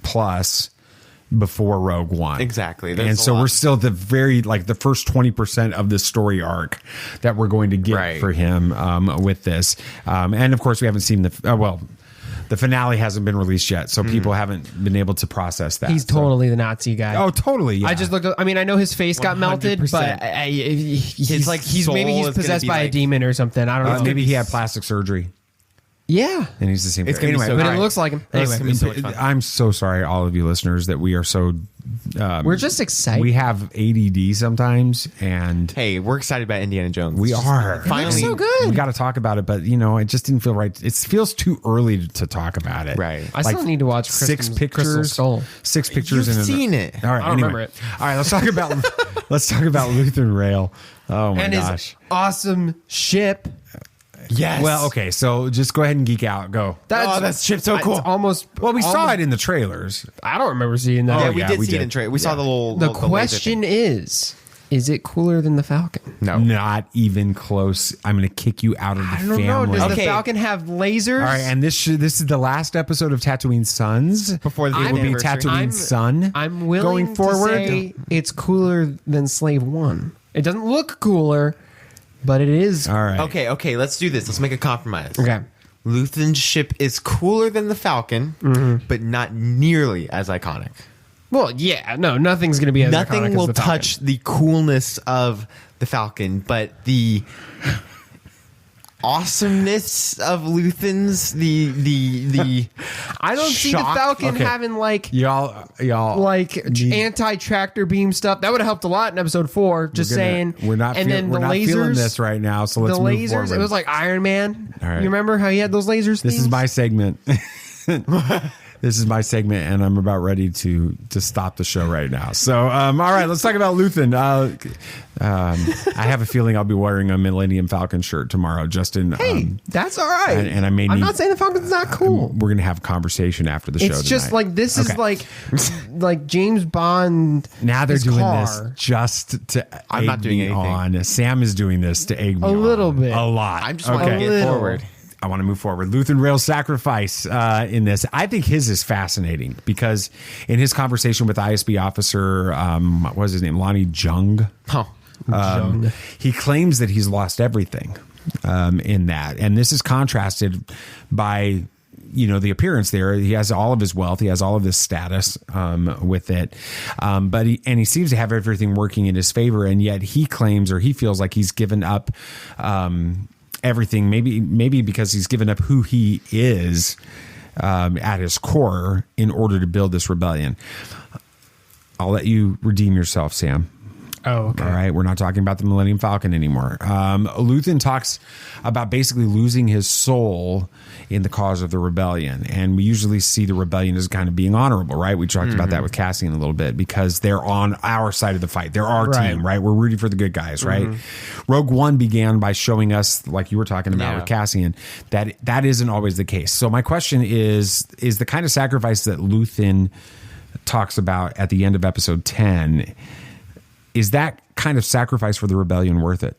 plus before Rogue One. Exactly. And so we're still the first 20% of the story arc that we're going to get for him with this. And of course, we haven't seen the finale hasn't been released yet, so people haven't been able to process that. He's totally the Nazi guy. Oh, totally. Yeah. I just looked. I mean, I know his face got 100%. melted, but he's maybe he's possessed by a demon or something. I don't know. Maybe he had plastic surgery. Yeah, and he's the same. It's going to be so but great. it looks like him. Anyway, be so much fun. I'm so sorry, all of you listeners, that we are so. We're just excited. We have ADD sometimes, and hey, we're excited about Indiana Jones. We are finally so good. We got to talk about it, but it just didn't feel right. It feels too early to talk about it. Right. I still need to watch six pictures. Crystal Soul. 6 pictures. You've seen it. All right. I don't remember it. All right. Let's talk about Luthen Rael. Oh my and gosh! His awesome ship. Yes. Well, okay, so just go ahead and geek out. Go. That ship's so cool. We saw it in the trailers. I don't remember seeing that. Yeah, we did see it in trailer. We saw the little. The question is it cooler than the Falcon? No, not even close. I'm going to kick you out of the family. I don't know. Does the Falcon have lasers? All right, and this is the last episode of Tatooine Sons. Before the it will be Tatooine Son. I'm willing going forward. To say it's cooler than Slave One. It doesn't look cooler, but it is. All right. Okay. Let's do this. Let's make a compromise. Okay. Luthen's ship is cooler than the Falcon, but not nearly as iconic. Well, yeah, no, nothing's going to be as Nothing iconic will as the touch the coolness of the Falcon, but the awesomeness of Luthen's the I don't see the Falcon having like y'all like anti-tractor beam stuff. That would have helped a lot in episode 4. Just saying. We're not feeling this right now, so let's move forward. It was like Iron Man. All right. You remember how he had those lasers? This is my segment. This is my segment, and I'm about ready to stop the show right now. So, all right, let's talk about Luthen. I have a feeling I'll be wearing a Millennium Falcon shirt tomorrow. Justin, that's all right. And I may. I'm not saying the Falcon's not cool. We're gonna have a conversation after the show. It's just like this is like James Bond. Now they're doing this just to. I'm not doing anything. On. Sam is doing this to egg me a little bit, a lot. I'm just want to get forward. I want to move forward. Luthen Rael's sacrifice in this. I think his is fascinating because in his conversation with ISB officer, what was his name? Lonnie Jung. He claims that he's lost everything in that. And this is contrasted by, the appearance there. He has all of his wealth. He has all of his status with it. But he seems to have everything working in his favor. And yet he claims, or he feels like he's given up everything, maybe because he's given up who he is at his core in order to build this rebellion. I'll let you redeem yourself, Sam. Oh, okay. All right. We're not talking about the Millennium Falcon anymore. Luthen talks about basically losing his soul in the cause of the rebellion. And we usually see the rebellion as kind of being honorable, right? We talked about that with Cassian a little bit because they're on our side of the fight. They're our team, right? We're rooting for the good guys, right? Rogue One began by showing us, like you were talking about with Cassian, that isn't always the case. So my question is the kind of sacrifice that Luthen talks about at the end of episode 10, is that kind of sacrifice for the rebellion worth it?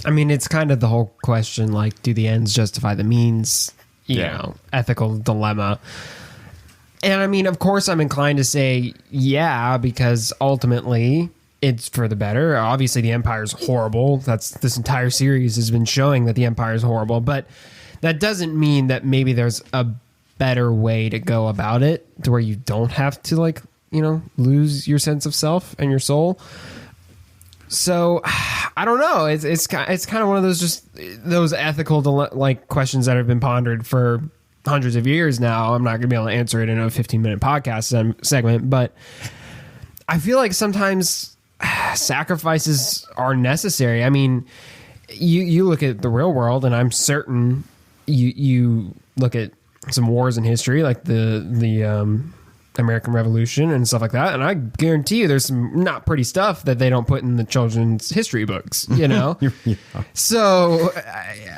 I mean, it's kind of the whole question, like, do the ends justify the means? You know, ethical dilemma. And I mean, of course, I'm inclined to say, yeah, because ultimately it's for the better. Obviously, the Empire's horrible. This entire series has been showing that the Empire is horrible. But that doesn't mean that maybe there's a better way to go about it to where you don't have to, like, lose your sense of self and your soul. So I don't know. It's kind of one of those ethical questions that have been pondered for hundreds of years now. I'm not going to be able to answer it in a 15-minute podcast segment, but I feel like sometimes sacrifices are necessary. I mean, you look at the real world, and I'm certain you look at some wars in history, like the American Revolution and stuff like that, and I guarantee you there's some not pretty stuff that they don't put in the children's history books, So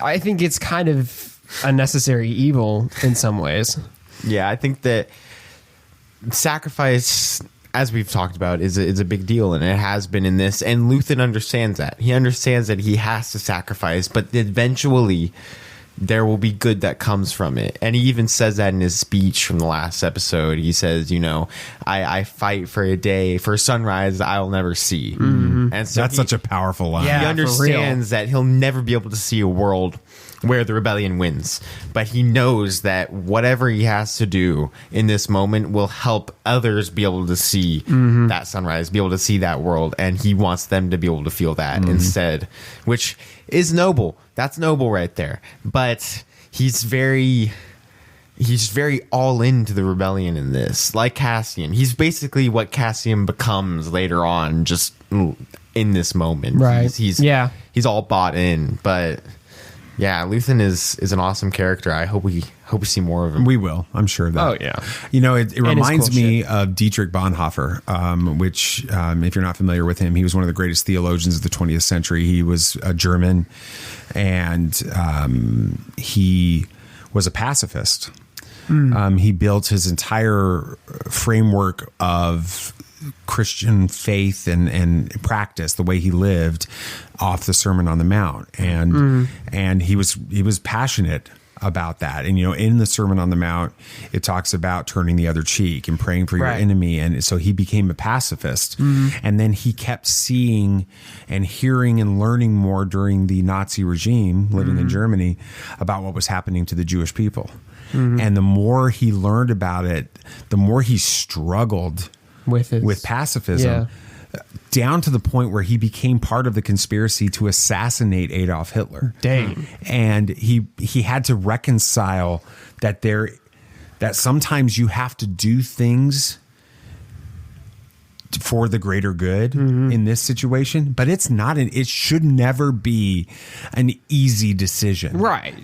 I think it's kind of a necessary evil in some ways. Yeah, I think that sacrifice, as we've talked about, is a big deal, and it has been in this, and Luthen understands that. He understands that he has to sacrifice, but eventually there will be good that comes from it. And he even says that in his speech from the last episode. He says, I fight for a sunrise I'll never see. Mm-hmm. And so that's such a powerful line. He understands that he'll never be able to see a world where the rebellion wins. But he knows that whatever he has to do in this moment will help others be able to see that sunrise, be able to see that world. And he wants them to be able to feel that instead, which is noble. That's noble right there. But he's very all into the rebellion in this. Like Cassian. He's basically what Cassian becomes later on, just in this moment. Right. He's all bought in. But Yeah, Luthen is an awesome character. I hope we see more of him. We will. I'm sure of that. Oh, yeah. You know, it reminds me of Dietrich Bonhoeffer, which, if you're not familiar with him, he was one of the greatest theologians of the 20th century. He was a German, and he was a pacifist. He built his entire framework of Christian faith and practice, the way he lived, off the Sermon on the Mount, and he was passionate about that. And, you know, in the Sermon on the Mount, it talks about turning the other cheek and praying for your enemy. And so he became a pacifist. And then he kept seeing and hearing and learning more during the Nazi regime, living in Germany, about what was happening to the Jewish people. And the more he learned about it, the more he struggled with pacifism, down to the point where he became part of the conspiracy to assassinate Adolf Hitler. Dang. And he had to reconcile that sometimes you have to do things for the greater good in this situation, but it should never be an easy decision, right?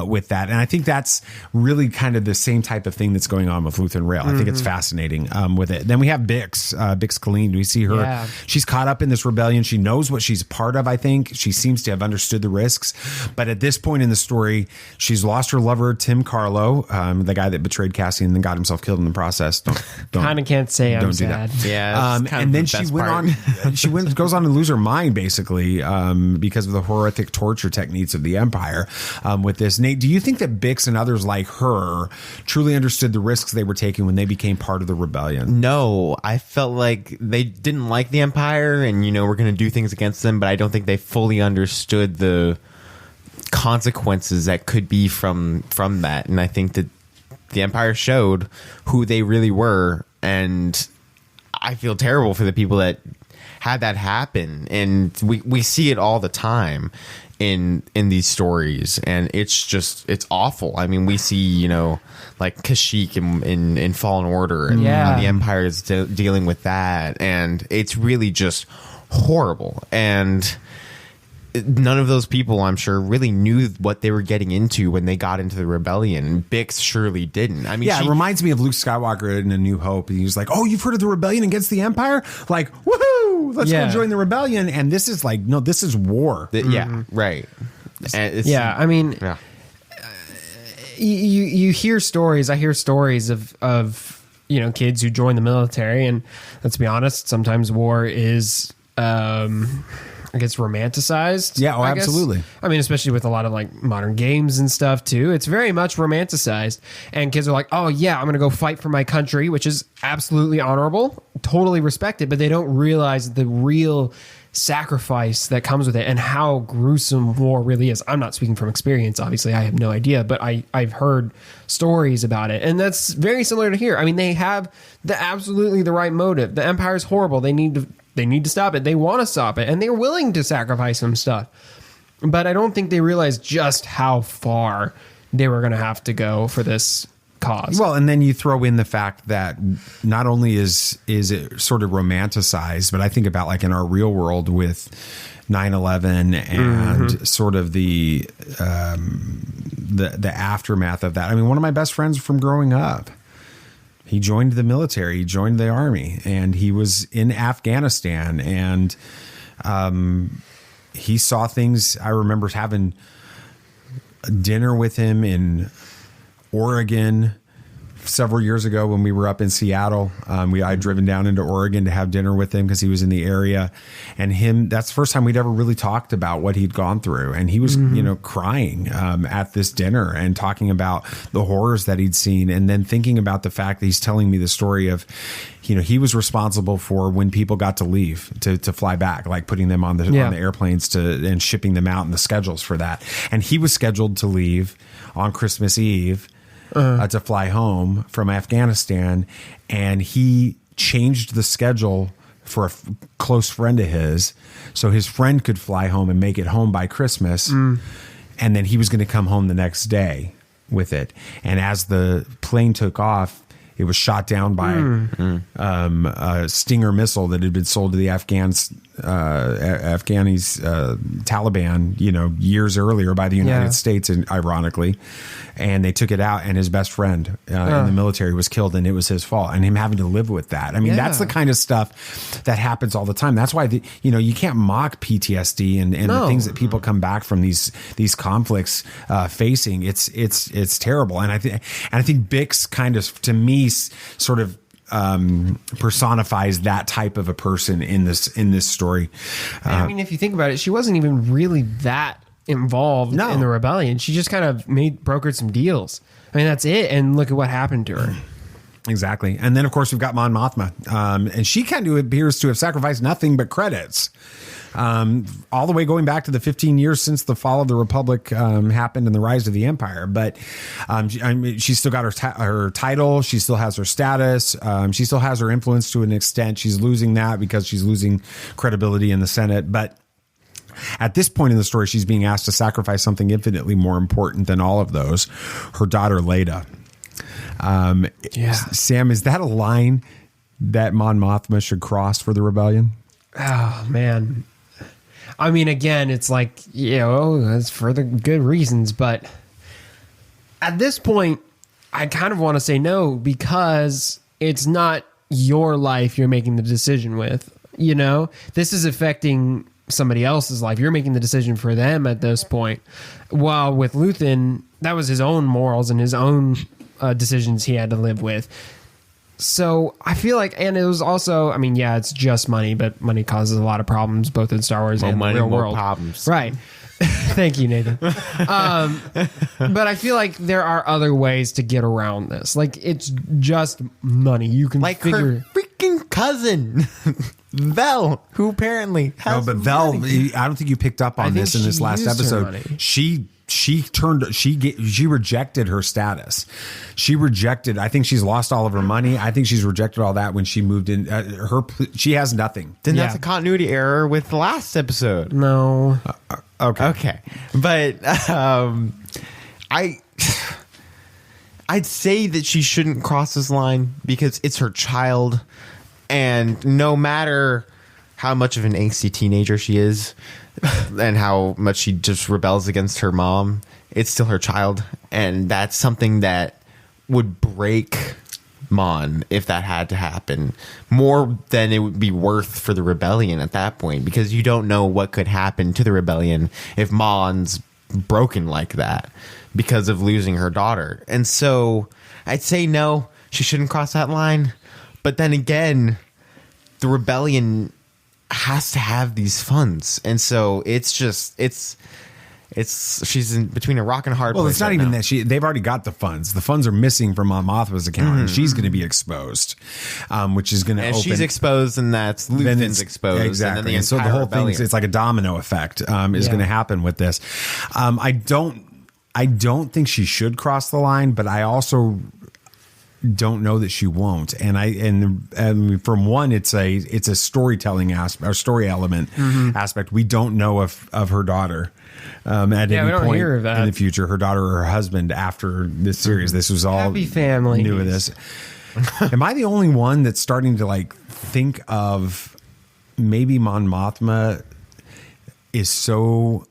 With that, and I think that's really kind of the same type of thing that's going on with Luthen Rael. I think it's fascinating with it. Then we have Bix Caleen. We see her; she's caught up in this rebellion. She knows what she's part of. I think she seems to have understood the risks, but at this point in the story, she's lost her lover Tim Carlo, the guy that betrayed Cassian and then got himself killed in the process. Don't kind of can't say I'm don't sad. do that. Yeah. And then she went on. Goes on to lose her mind, basically, because of the horrific torture techniques of the Empire. With this, Nate, do you think that Bix and others like her truly understood the risks they were taking when they became part of the rebellion? No, I felt like they didn't like the Empire, and we're going to do things against them. But I don't think they fully understood the consequences that could be from that. And I think that the Empire showed who they really were, and I feel terrible for the people that had that happen, and we see it all the time in these stories, and it's awful. I mean, we see like Kashyyyk in Fallen Order, and how the Empire is dealing with that, and it's really just horrible. And none of those people, I'm sure, really knew what they were getting into when they got into the rebellion. And Bix surely didn't. I mean, it reminds me of Luke Skywalker in A New Hope. He was like, "Oh, you've heard of the rebellion against the Empire? Like, woohoo! Let's go join the rebellion." And this is like, no, this is war. Yeah, right. I mean, you hear stories. I hear stories of kids who join the military, and let's be honest, sometimes war is gets romanticized. Yeah, absolutely. I mean, especially with a lot of like modern games and stuff too. It's very much romanticized, and kids are like, "Oh yeah, I'm going to go fight for my country," which is absolutely honorable, totally respected, but they don't realize the real sacrifice that comes with it and how gruesome war really is. I'm not speaking from experience, obviously. I have no idea, but I've heard stories about it, and that's very similar to here. I mean, they have absolutely the right motive. The Empire is horrible. They need to stop it. They want to stop it, and they're willing to sacrifice some stuff. But I don't think they realize just how far they were going to have to go for this cause. Well, and then you throw in the fact that not only is it sort of romanticized, but I think about like in our real world with 9/11 and sort of the aftermath of that. I mean, one of my best friends from growing up, he joined the military, he joined the army, and he was in Afghanistan, and he saw things. I remember having dinner with him in Oregon several years ago when we were up in Seattle. I'd driven down into Oregon to have dinner with him because he was in the area, and that's the first time we'd ever really talked about what he'd gone through. And he was, crying at this dinner and talking about the horrors that he'd seen. And then thinking about the fact that he's telling me the story of, he was responsible for when people got to leave to fly back, like putting them on the airplanes and shipping them out and the schedules for that. And he was scheduled to leave on Christmas Eve to fly home from Afghanistan, and he changed the schedule for a close friend of his so his friend could fly home and make it home by Christmas, and then he was going to come home the next day with it. And as the plane took off, it was shot down by a Stinger missile that had been sold to the Afghans Afghani's Taliban, years earlier by the United States, and ironically, and they took it out, and his best friend in the military was killed, and it was his fault, and him having to live with that. I mean, that's the kind of stuff that happens all the time. That's why you can't mock PTSD and the things that people come back from these conflicts facing. It's terrible, and I think Bix kind of, to me, sort of personifies that type of a person in this story. I mean, if you think about it, she wasn't even really that involved in the rebellion. She just kind of brokered some deals. I mean, that's it. And look at what happened to her. Exactly. And then, of course, we've got Mon Mothma. And she kind of appears to have sacrificed nothing but credits. All the way going back to the 15 years since the fall of the Republic happened and the rise of the Empire. But she's still got her title. She still has her status. She still has her influence to an extent. She's losing that because she's losing credibility in the Senate. But at this point in the story, she's being asked to sacrifice something infinitely more important than all of those, her daughter, Leda. Sam, is that a line that Mon Mothma should cross for the rebellion? Oh, man. I mean, again, it's like, it's for the good reasons. But at this point, I kind of want to say no, because it's not your life you're making the decision with. This is affecting somebody else's life. You're making the decision for them at this point. While with Luthen, that was his own morals and his own decisions he had to live with. So I feel like, and it was also, I mean, it's just money, but money causes a lot of problems, both in Star Wars and the real world. Problems. Right. Thank you, Nathan. But I feel like there are other ways to get around this. Like, it's just money. You can figure her freaking cousin, Vel, who apparently has Vel, I don't think you picked up on this in this last episode. She rejected her status. I think she's lost all of her money. I think she's rejected all that when she moved in. She has nothing. Then that's a continuity error with the last episode. No. Okay. But I'd say that she shouldn't cross this line because it's her child, and no matter how much of an angsty teenager she is and how much she just rebels against her mom, it's still her child, and that's something that would break Mon if that had to happen, more than it would be worth for the rebellion at that point, because you don't know what could happen to the rebellion if Mon's broken like that because of losing her daughter. And so I'd say no, she shouldn't cross that line. But then again, the rebellion has to have these funds, and so she's in between a rock and a hard place. Well, it's not even that they've already got the funds. The funds are missing from Mon Mothma's account, and she's going to be exposed, which is going to open. She's exposed, and that's Luthen's exposed. Exactly. And so the whole thing, it's like a domino effect is going to happen with this. I don't think she should cross the line, but I also don't know that she won't. And from one, it's a storytelling aspect or story element aspect. We don't know of her daughter at any point in the future, her daughter or her husband after this series. This was all happy family new of this. Am I the only one that's starting to think of maybe Mon Mothma is so?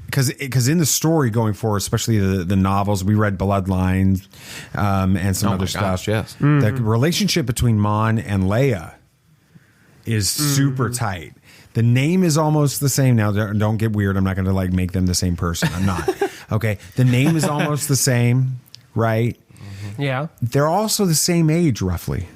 Because in the story going forward, especially the novels, we read Bloodlines and some other stuff. Yes. The relationship between Mon and Leia is super tight. The name is almost the same. Now, don't get weird. I'm not going to make them the same person. I'm not. Okay. The name is almost the same, right? Yeah. They're also the same age, roughly.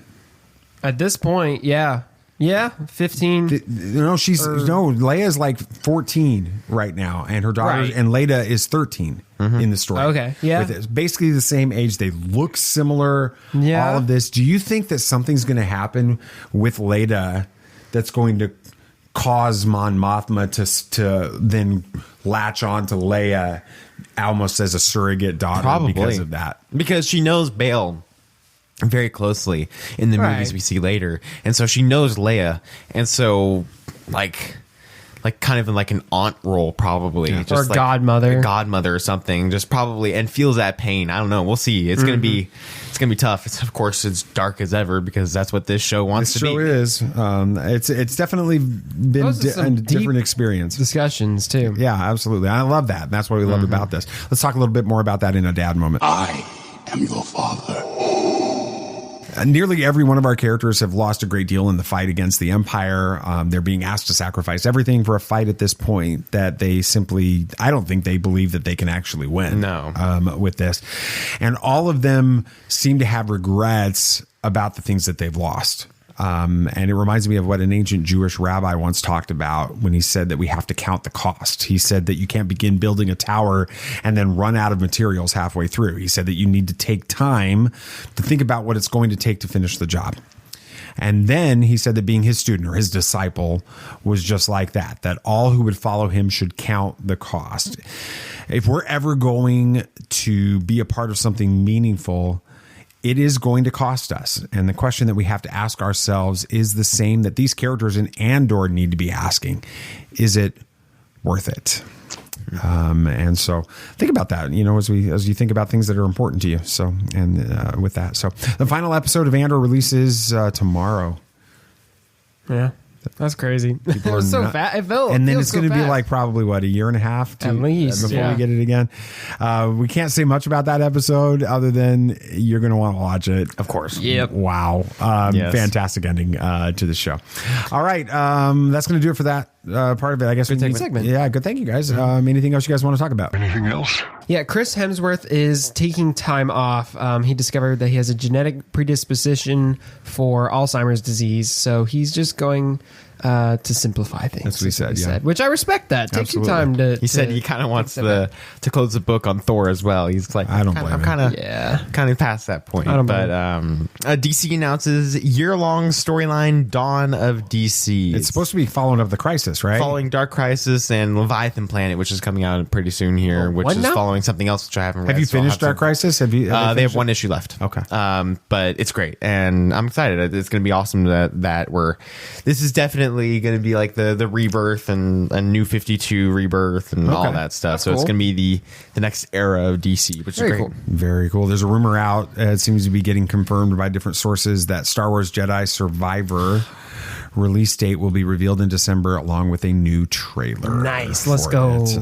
At this point, yeah. Yeah, 15. Leia's 14 right now, and her daughter and Leda is 13 in the story. Okay, yeah. It's basically the same age. They look similar. Yeah. All of this. Do you think that something's going to happen with Leda that's going to cause Mon Mothma to then latch on to Leia almost as a surrogate daughter because of that? Because she knows Bail very closely in the movies we see later, and so she knows Leia, and so like like kind of in like an aunt role, probably, or just like godmother or something, just probably, and feels that pain. I don't know. We'll see. It's gonna be tough. It's, of course, it's dark as ever because that's what this show wants to be. This show is. It's definitely been a different experience. Discussions too. Yeah, absolutely. I love that. That's what we love about this. Let's talk a little bit more about that in a dad moment. I am your father. Nearly every one of our characters have lost a great deal in the fight against the Empire. They're being asked to sacrifice everything for a fight at this point that they simply, I don't think they believe that they can actually win. With this. And all of them seem to have regrets about the things that they've lost. And it reminds me of what an ancient Jewish rabbi once talked about when he said that we have to count the cost. He said that you can't begin building a tower and then run out of materials halfway through. He said that you need to take time to think about what it's going to take to finish the job. And then he said that being his student or his disciple was just like that all who would follow him should count the cost. If we're ever going to be a part of something meaningful, it is going to cost us. And the question that we have to ask ourselves is the same that these characters in Andor need to be asking. Is it worth it? And so think about that, as you think about things that are important to you. So, and with that, so the final episode of Andor releases tomorrow. Yeah. That's crazy. It was so fast. It felt, and then it's going to be like probably a year and a half at least before we get it again. We can't say much about that episode other than you're going to want to watch it, of course. Yep. Wow. Fantastic ending to the show. All right, that's going to do it for that part of it. I guess good segment. Yeah, good. Thank you guys. Anything else you guys want to talk about? Anything else? Yeah, Chris Hemsworth is taking time off. He discovered that he has a genetic predisposition for Alzheimer's disease, so he's just going to simplify things. That's what he said, which I respect that. Take your time to... He said he kind of wants to close the book on Thor as well. He's like, I don't blame him. I'm kind of past that point. But DC announces year-long storyline Dawn of DC. It's supposed to be following up the Crisis, right? Following Dark Crisis and Leviathan Planet, which is coming out pretty soon here, which is following something else which I haven't read. Have you finished Dark Crisis? Have you? They have one issue left. Okay. But it's great, and I'm excited. It's going to be awesome that this is definitely going to be like the rebirth and a New 52 rebirth and all that stuff. That's so cool. It's going to be the next era of DC, which is great. Cool. Very cool. There's a rumor out. It seems to be getting confirmed by different sources that Star Wars Jedi Survivor release date will be revealed in December along with a new trailer. Nice. Let's go. It's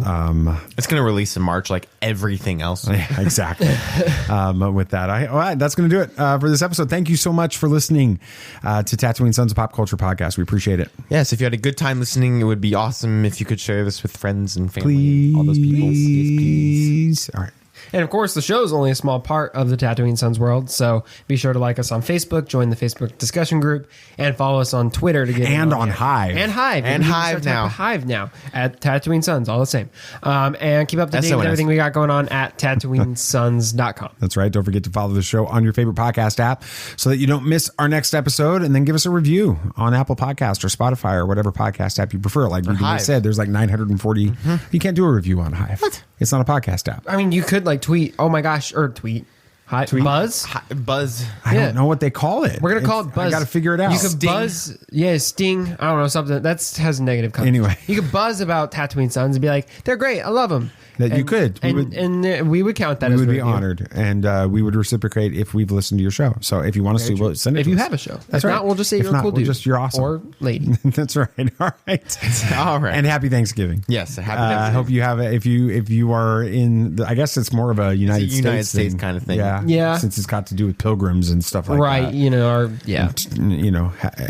going to release in March like everything else. Yeah, exactly. With that, all right, that's going to do it for this episode. Thank you so much for listening to Tatooine Sons of Pop Culture Podcast. We appreciate it. Yes, if you had a good time listening, it would be awesome if you could share this with friends and family. Please. All those people. Please. All right. And of course, the show is only a small part of the Tatooine Sons world, so be sure to like us on Facebook, join the Facebook discussion group, and follow us on Twitter to get on Hive. And Hive. And Hive now. Hive now at Tatooine Sons, all the same. And keep up to date with everything we got going on at TatooineSons.com. That's right. Don't forget to follow the show on your favorite podcast app so that you don't miss our next episode, and then give us a review on Apple Podcast or Spotify or whatever podcast app you prefer. Like we said, there's like 940. You can't do a review on Hive. What? It's not a podcast app. I mean, you could like tweet. Oh my gosh, or tweet. Buzz? Buzz. I don't know what they call it. We're going to call it Buzz. I got to figure it out. You could buzz. Yeah, sting. I don't know, something. That has a negative connotation. Anyway. You could buzz about Tatooine Sons and be like, they're great. I love them. You could. We would count that as we would a be honored, and we would reciprocate if we've listened to your show. So if you want us to, we'll send it if to you us. have a show. That's if right. Not, we'll just say if you're not, a cool dude. Just you're awesome. Or lady. That's right. All right. All right. And happy Thanksgiving. Yes. Happy Thanksgiving. I hope you have it. If you are in, I guess it's more of a United States kind of thing. Yeah. Since it's got to do with pilgrims and stuff like that. Right. You know.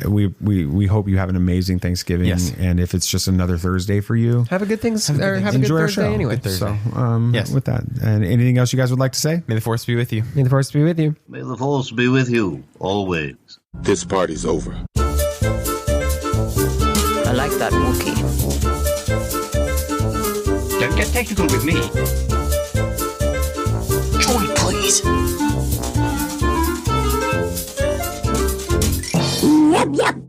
We hope you have an amazing Thanksgiving. Yes. And if it's just another Thursday for you, have a good Thursday anyway. So with that, and anything else you guys would like to say? May the Force be with you. May the Force be with you. May the Force be with you always. This party's over. I like that Wookiee. Don't get technical with me. Joy, please. Yep, yep.